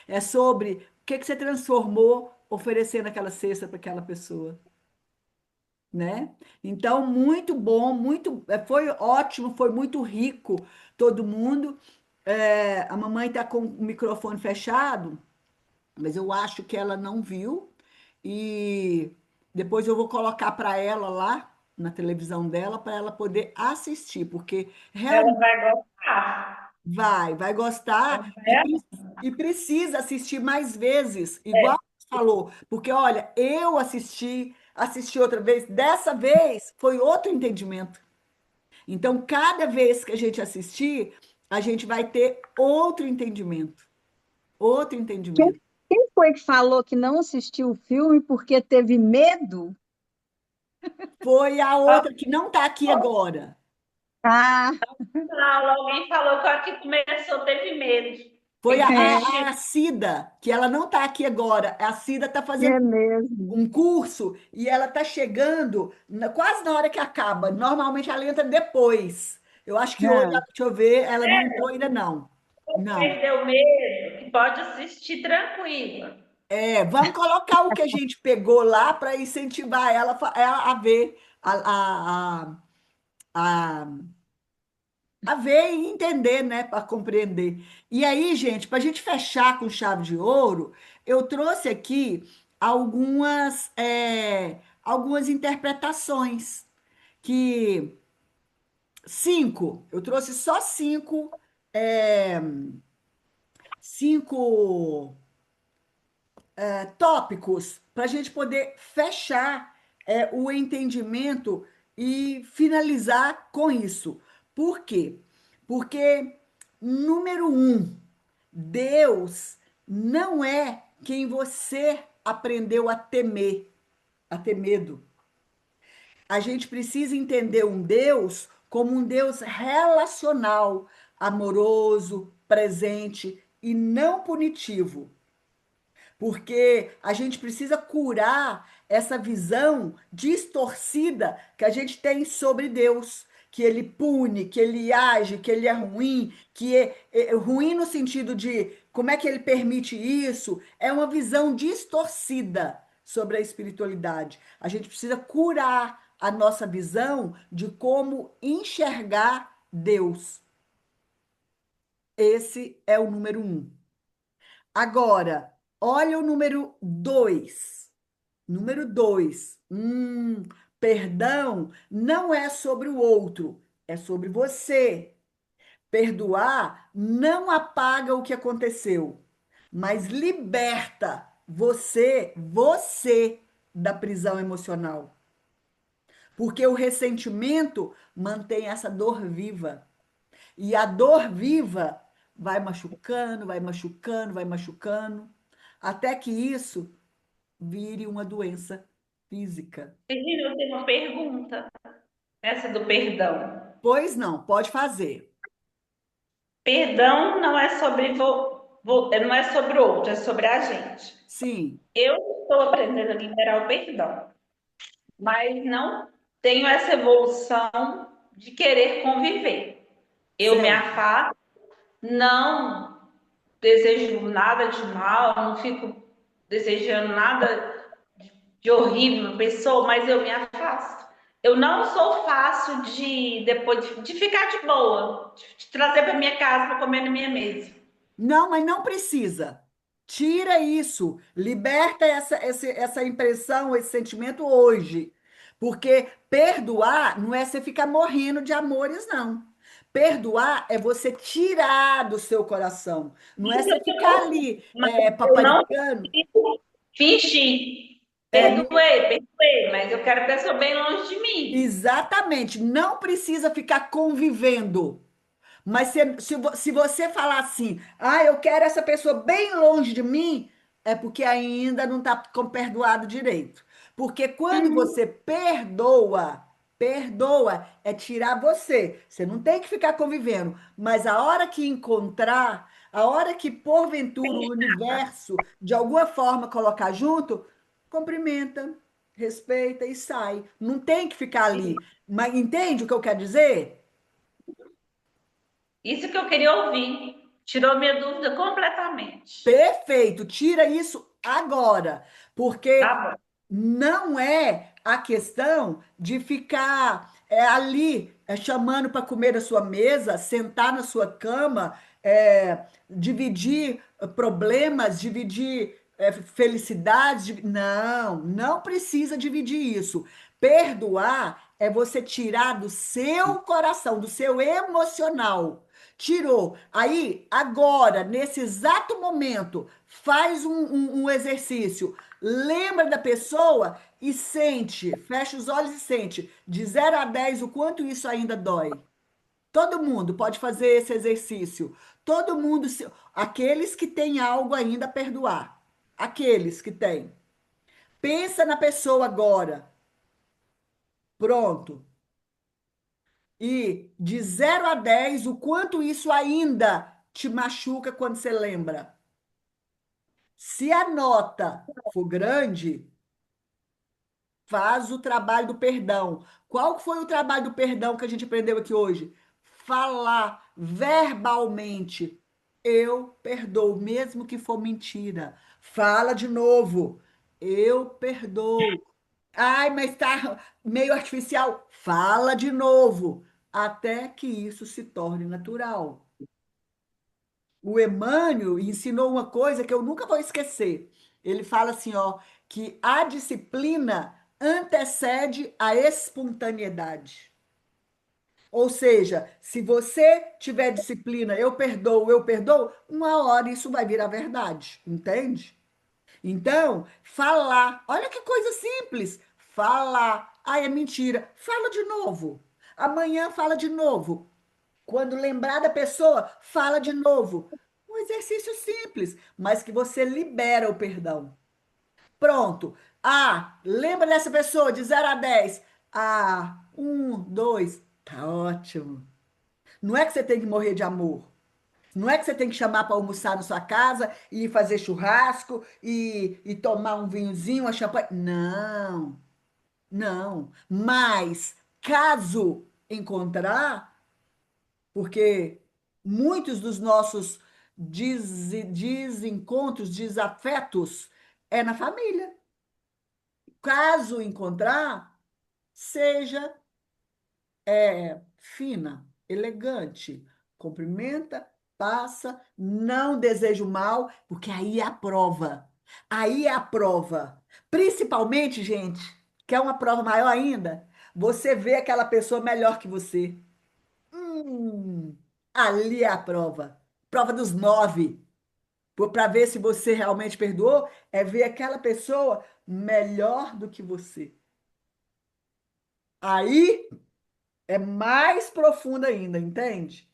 É sobre o que você transformou oferecendo aquela cesta para aquela pessoa, né? Então, muito bom, foi ótimo, foi muito rico todo mundo. A mamãe está com o microfone fechado, mas eu acho que ela não viu. E depois eu vou colocar para ela lá na televisão dela para ela poder assistir, porque Ela realmente vai gostar. vai gostar e precisa assistir mais vezes, igual você falou, porque olha, eu assisti outra vez, dessa vez foi outro entendimento. Então, cada vez que a gente assistir, a gente vai ter outro entendimento, outro Quem, entendimento. quem foi que falou que não assistiu o filme porque teve medo? Foi a outra que não está aqui agora. Ah, Aula, alguém falou que a que começou teve medo. Foi Tem que assistir. a Cida, que ela não está aqui agora. A Cida está fazendo é mesmo. um curso e ela tá chegando quase na hora que acaba. Normalmente ela entra depois. Eu acho que hoje, Ah, deixa eu ver, ela não entrou ainda não. Não. Perdeu medo, que pode assistir tranquila. Vamos colocar o que a gente pegou lá para incentivar ela a ver a, a ver e entender, né, para compreender. E aí, gente, para a gente fechar com chave de ouro, eu trouxe aqui algumas interpretações que eu trouxe só é, cinco tópicos para a gente poder fechar o entendimento e finalizar com isso. Por quê? Porque, número um, Deus não é quem você aprendeu a temer. a ter medo. A gente precisa entender um Deus como um Deus relacional, amoroso, presente e não punitivo. Porque a gente precisa curar essa visão distorcida que a gente tem sobre Deus, que ele pune, que ele age, que ele é ruim, que é ruim no sentido de como é que ele permite isso, é uma visão distorcida sobre a espiritualidade. A gente precisa curar a nossa visão de como enxergar Deus. Esse é o número um. Agora, olha o número dois. Número dois. Perdão não é sobre o outro, é sobre você. Perdoar não apaga o que aconteceu, mas liberta você da prisão emocional. Porque o ressentimento mantém essa dor viva. E a dor viva vai machucando, vai machucando, vai machucando, até que isso vire uma doença física. Virginia, eu tenho uma pergunta, essa do perdão. Pois não, pode fazer. Perdão não é sobre não é sobre o outro, é sobre a gente. Sim, Eu estou aprendendo a liberar o perdão, mas não tenho essa evolução de querer conviver. Eu me certo. afasto, não desejo nada de mal, não fico desejando nada de horrível na pessoa, mas eu me afasto. Eu não sou fácil de depois de ficar de boa, de trazer para minha casa para comer na minha mesa. Não, mas não precisa. Tira isso, liberta essa impressão, esse sentimento hoje. Porque perdoar não é você ficar morrendo de amores, não. Perdoar é você tirar do seu coração. Não é Isso você eu ficar consigo, ali mas eu não paparicando. consigo fingir. É, Perdoei, mas eu quero a pessoa bem longe de mim. exatamente. Não precisa ficar convivendo. Mas se você falar assim, eu quero essa pessoa bem longe de mim, é porque ainda não está perdoado direito. Porque quando Uhum. você perdoa é tirar você. Você não tem que ficar convivendo. Mas a hora que encontrar, a hora que porventura o universo de alguma forma colocar junto, cumprimenta, respeita e sai. Não tem que ficar ali. Mas entende o que eu quero dizer? Isso que eu queria ouvir. Tirou minha dúvida completamente. Perfeito, tira isso agora, Tá porque bom. não é a questão de ficar ali chamando para comer na sua mesa, sentar na sua cama, dividir problemas, dividir felicidades. Não, não precisa dividir isso. Perdoar é você tirar do seu coração, do seu emocional. Tirou. Aí, agora, nesse exato momento, faz um exercício. Lembra da pessoa e sente. Fecha os olhos e sente. De 0 a 10, o quanto isso ainda dói. Todo mundo pode fazer esse exercício. Todo mundo, aqueles que têm algo ainda a perdoar. Aqueles que têm. Pensa na pessoa agora. Pronto. E de 0 a 10, o quanto isso ainda te machuca quando você lembra. Se a nota for grande, faz o trabalho do perdão. Qual foi o trabalho do perdão que a gente aprendeu aqui hoje? Falar verbalmente. Eu perdoo, mesmo que for mentira. Fala de novo. Eu perdoo. Ai, mas tá meio artificial. Fala de novo, até que isso se torne natural. O Emmanuel ensinou uma coisa que eu nunca vou esquecer. Ele fala assim, ó, que a disciplina antecede a espontaneidade. Ou seja, se você tiver disciplina, eu perdoo, uma hora isso vai virar verdade, entende? Então, falar, olha que coisa simples. Falar, é mentira. Fala de novo. Amanhã fala de novo. Quando lembrar da pessoa, fala de novo. Um exercício simples, mas que você libera o perdão. Pronto. Ah, lembra dessa pessoa de 0 a 10? Ah, 1, 2. Tá ótimo. Não é que você tem que morrer de amor. Não é que você tem que chamar para almoçar na sua casa e fazer churrasco e tomar um vinhozinho, uma champanhe. Não, não. Mas, caso encontrar, porque muitos dos nossos desencontros, desafetos, é na família. Caso encontrar, seja fina, elegante, cumprimenta, passa, não deseja o mal, porque aí é a prova. Aí é a prova. Principalmente, gente, que é uma prova maior ainda, você vê aquela pessoa melhor que você. Hum, ali é a prova. Prova dos 9. Para ver se você realmente perdoou, é ver aquela pessoa melhor do que você. Aí é mais profunda ainda, entende?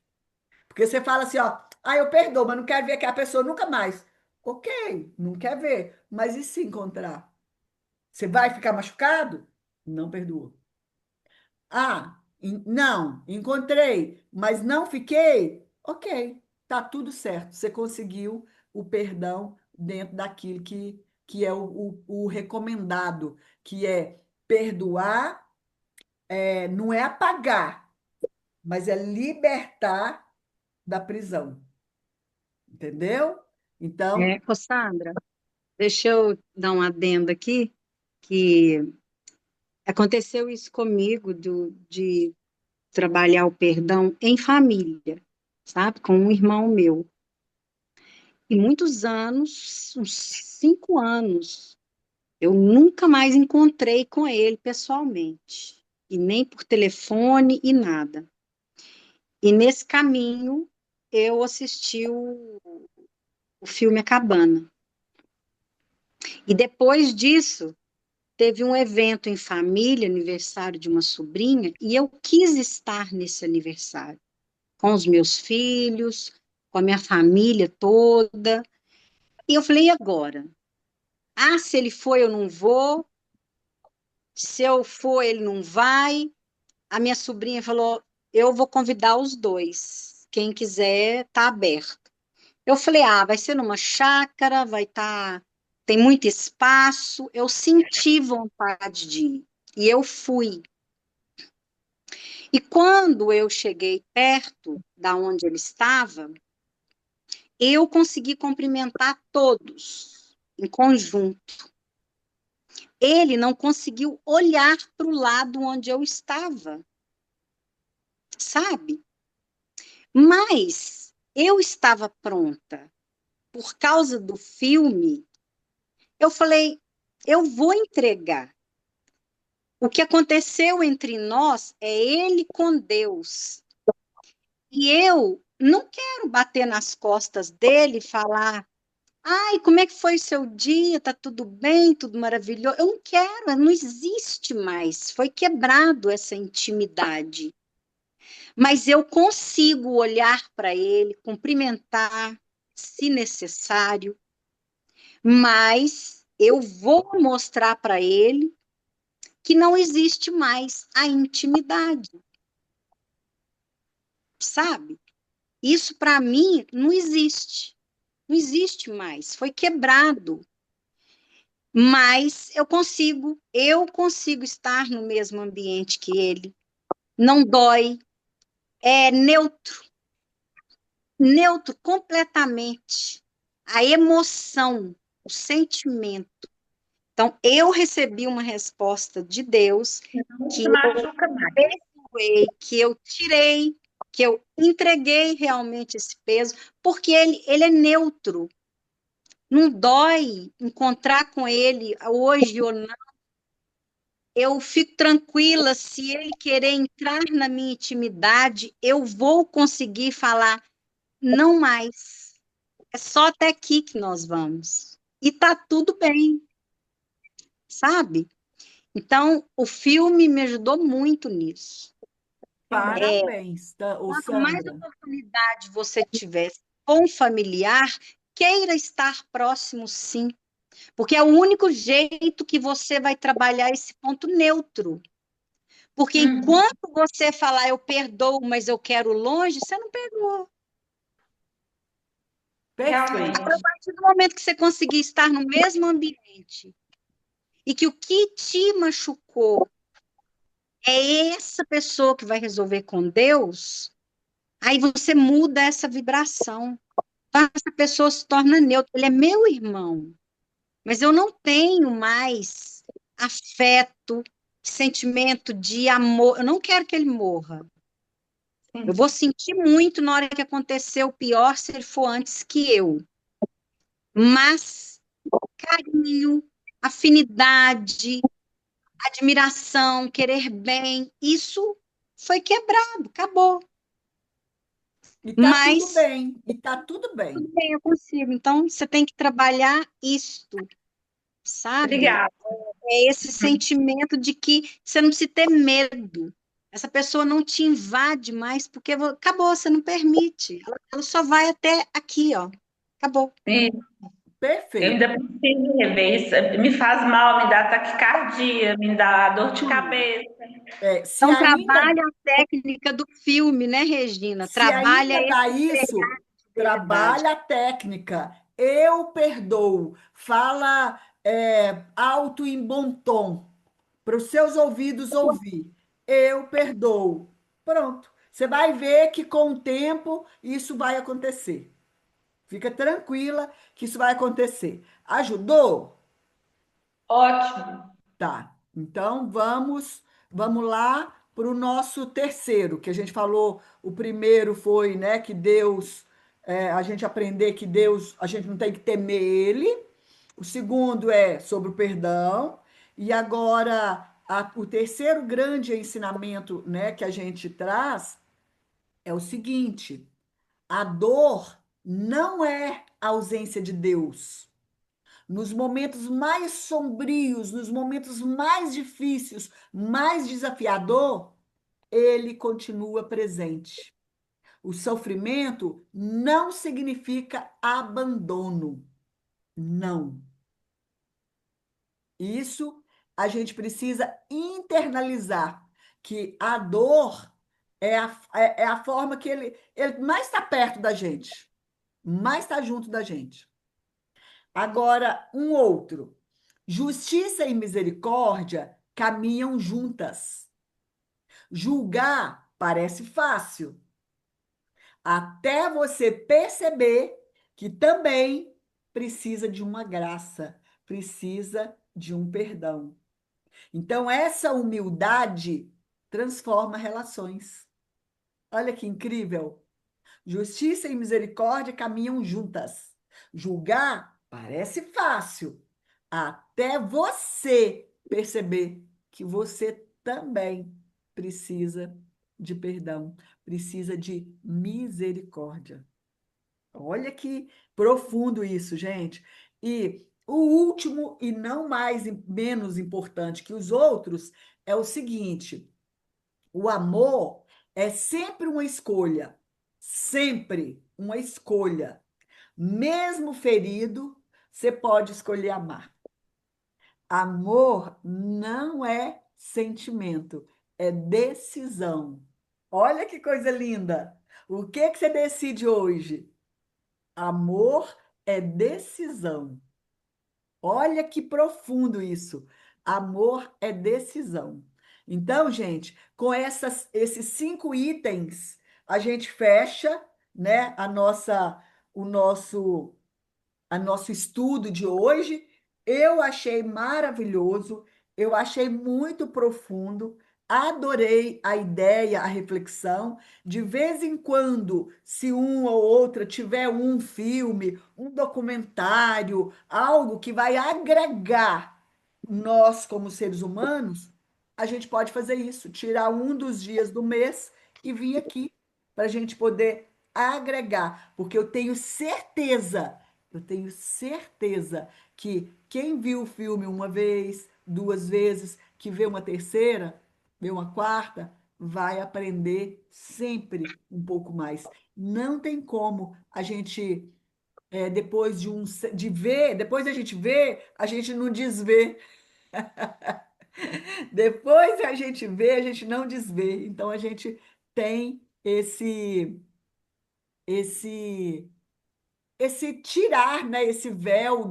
Porque você fala assim, ó, ah, eu perdoo, mas não quero ver aquela pessoa nunca mais. Ok, não quer ver, mas e se encontrar? Você vai ficar machucado? Não perdoou. Ah, não, encontrei, mas não fiquei? Ok, tá tudo certo. Você conseguiu o perdão dentro daquilo que é o recomendado, que é perdoar, não é apagar, mas é libertar da prisão. Entendeu? Então, Ô, Sandra, deixa eu dar um adendo aqui, que aconteceu isso comigo, de trabalhar o perdão em família, sabe? Com um irmão meu. E muitos anos, uns 5 anos, eu nunca mais encontrei com ele pessoalmente, e nem por telefone e nada. E nesse caminho, eu assisti o filme A Cabana. E depois disso, teve um evento em família, aniversário de uma sobrinha, e eu quis estar nesse aniversário, com os meus filhos, com a minha família toda. E eu falei, e agora? Ah, se ele for, eu não vou. Se eu for, ele não vai. A minha sobrinha falou, eu vou convidar os dois. Quem quiser, tá aberto. Eu falei, ah, vai ser numa chácara, vai estar, tem muito espaço. Eu senti vontade de ir. E eu fui. E quando eu cheguei perto da onde ele estava, eu consegui cumprimentar todos em conjunto. Ele não conseguiu olhar para o lado onde eu estava, sabe? Mas eu estava pronta. Por causa do filme, eu falei, eu vou entregar. O que aconteceu entre nós é ele com Deus. E eu não quero bater nas costas dele e falar, ai, como é que foi o seu dia? Tá tudo bem? Tudo maravilhoso? Eu não quero, não existe mais. Foi quebrado essa intimidade. Mas eu consigo olhar para ele, cumprimentar, se necessário, mas eu vou mostrar para ele que não existe mais a intimidade, sabe? Isso para mim não existe. Não existe mais, foi quebrado. Mas eu consigo estar no mesmo ambiente que ele. Não dói, é neutro completamente. A emoção, o sentimento. Então, eu recebi uma resposta de Deus Não que se machuca mais. perdoei, que eu tirei, que eu entreguei realmente esse peso, porque ele é neutro. Não dói encontrar com ele hoje ou não. Eu fico tranquila, se ele querer entrar na minha intimidade, eu vou conseguir falar, não mais. É só até aqui que nós vamos. E tá tudo bem, sabe? Então, o filme me ajudou muito nisso. parabéns, tá, ô Quanto mais Sandra. oportunidade você tiver com um familiar, queira estar próximo, sim. Porque é o único jeito que você vai trabalhar esse ponto neutro. Porque Uhum. enquanto você falar eu perdoo, mas eu quero longe, você não perdoou. Perfeito. Agora, a Realmente. partir do momento que você conseguir estar no mesmo ambiente e que o que te machucou é essa pessoa que vai resolver com Deus, aí você muda essa vibração. Então, essa pessoa se torna neutra. Ele é meu irmão, mas eu não tenho mais afeto, sentimento de amor. Eu não quero que ele morra. Eu Sim. vou sentir muito na hora que acontecer o pior se ele for antes que eu. Mas carinho, afinidade, admiração, querer bem, isso foi quebrado, acabou. E tá tudo Mas bem. E tá tudo bem. tudo bem, eu consigo. Então, você tem que trabalhar isto, sabe? Obrigada. É esse sentimento de que você não precisa ter medo. Essa pessoa não te invade mais, porque acabou, você não permite. Ela só vai até aqui, ó. Acabou. E eu Perfeito. ainda preciso rever isso. Me faz mal, me dá taquicardia, me dá dor de cabeça. Se Então, ainda trabalha a técnica do filme, né, Regina? Se Trabalha ainda dá esse isso, verdade. trabalha a técnica. Eu perdoo. Fala alto em bom tom, para os seus ouvidos ouvir. Eu perdoo. Pronto. Você vai ver que com o tempo isso vai acontecer. Fica tranquila que isso vai acontecer. Ajudou? Ótimo. Tá. Então vamos lá para o nosso terceiro, que a gente falou. O primeiro foi, né, que Deus, a gente aprender que Deus, a gente não tem que temer Ele. O segundo é sobre o perdão. E agora o terceiro grande ensinamento, né, que a gente traz é o seguinte: a dor não é a ausência de Deus. Nos momentos mais sombrios, nos momentos mais difíceis, mais desafiador, ele continua presente. O sofrimento não significa abandono, não. Isso a gente precisa internalizar, que a dor é a forma que ele mais está perto da gente, mais está junto da gente. Agora, um outro. Justiça e misericórdia caminham juntas. Julgar parece fácil, até você perceber que também precisa de uma graça, precisa de um perdão. Então, essa humildade transforma relações. Olha que incrível! Justiça e misericórdia caminham juntas. Julgar parece fácil, até você perceber que você também precisa de perdão, precisa de misericórdia. Olha que profundo isso, gente. E o último, e não mais menos importante que os outros, é o seguinte: o amor é sempre uma escolha, sempre uma escolha. Mesmo ferido, você pode escolher amar. Amor não é sentimento, é decisão. Olha que coisa linda. O que que você decide hoje? Amor é decisão. Olha que profundo isso. Amor é decisão. Então, gente, com esses 5 itens, a gente fecha, né, o nosso estudo de hoje. Eu achei maravilhoso, eu achei muito profundo, adorei a ideia, a reflexão. De vez em quando, se um ou outra tiver um filme, um documentário, algo que vai agregar nós como seres humanos, a gente pode fazer isso, tirar um dos dias do mês e vir aqui para a gente poder agregar, porque eu tenho certeza que quem viu o filme uma vez, 2 vezes, que vê uma terceira, vê uma quarta, vai aprender sempre um pouco mais. Não tem como a gente depois de ver, depois da gente ver, a gente não desvê. Depois que a gente vê, a gente não desvê. Então a gente tem esse esse tirar, né, esse véu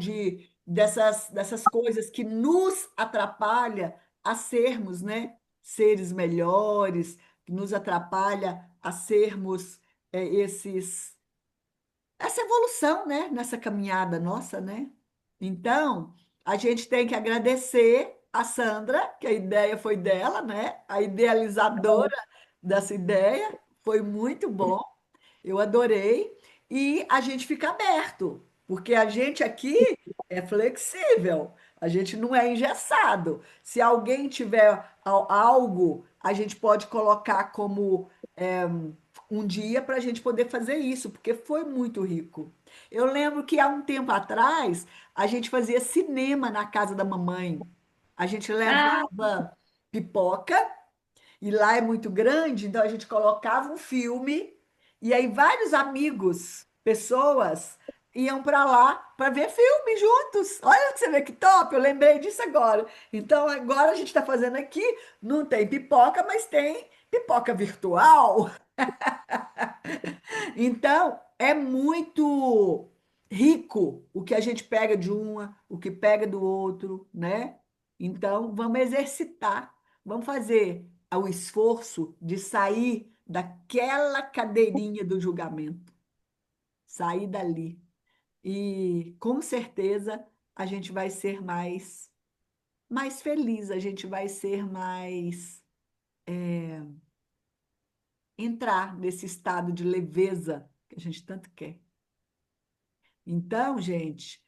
dessas coisas que nos atrapalha a sermos, né, seres melhores, que nos atrapalha a sermos esses essa evolução, né, nessa caminhada nossa, né? Então, a gente tem que agradecer a Sandra, que a ideia foi dela, né? A idealizadora dessa ideia, foi muito bom. Eu adorei. E a gente fica aberto, porque a gente aqui é flexível, a gente não é engessado. Se alguém tiver algo, a gente pode colocar como um dia para a gente poder fazer isso, porque foi muito rico. Eu lembro que há um tempo atrás, a gente fazia cinema na casa da mamãe. A gente Ah, levava pipoca e lá é muito grande, então a gente colocava um filme e aí vários amigos, pessoas, iam para lá para ver filme juntos. Olha que você vê que top, eu lembrei disso agora. Então agora a gente está fazendo aqui, não tem pipoca, mas tem pipoca virtual. Então é muito rico o que a gente pega de uma, o que pega do outro, né? Então vamos exercitar, vamos fazer o esforço de sair daquela cadeirinha do julgamento, sair dali. E com certeza a gente vai ser mais feliz, a gente vai ser mais entrar nesse estado de leveza que a gente tanto quer. Então, gente,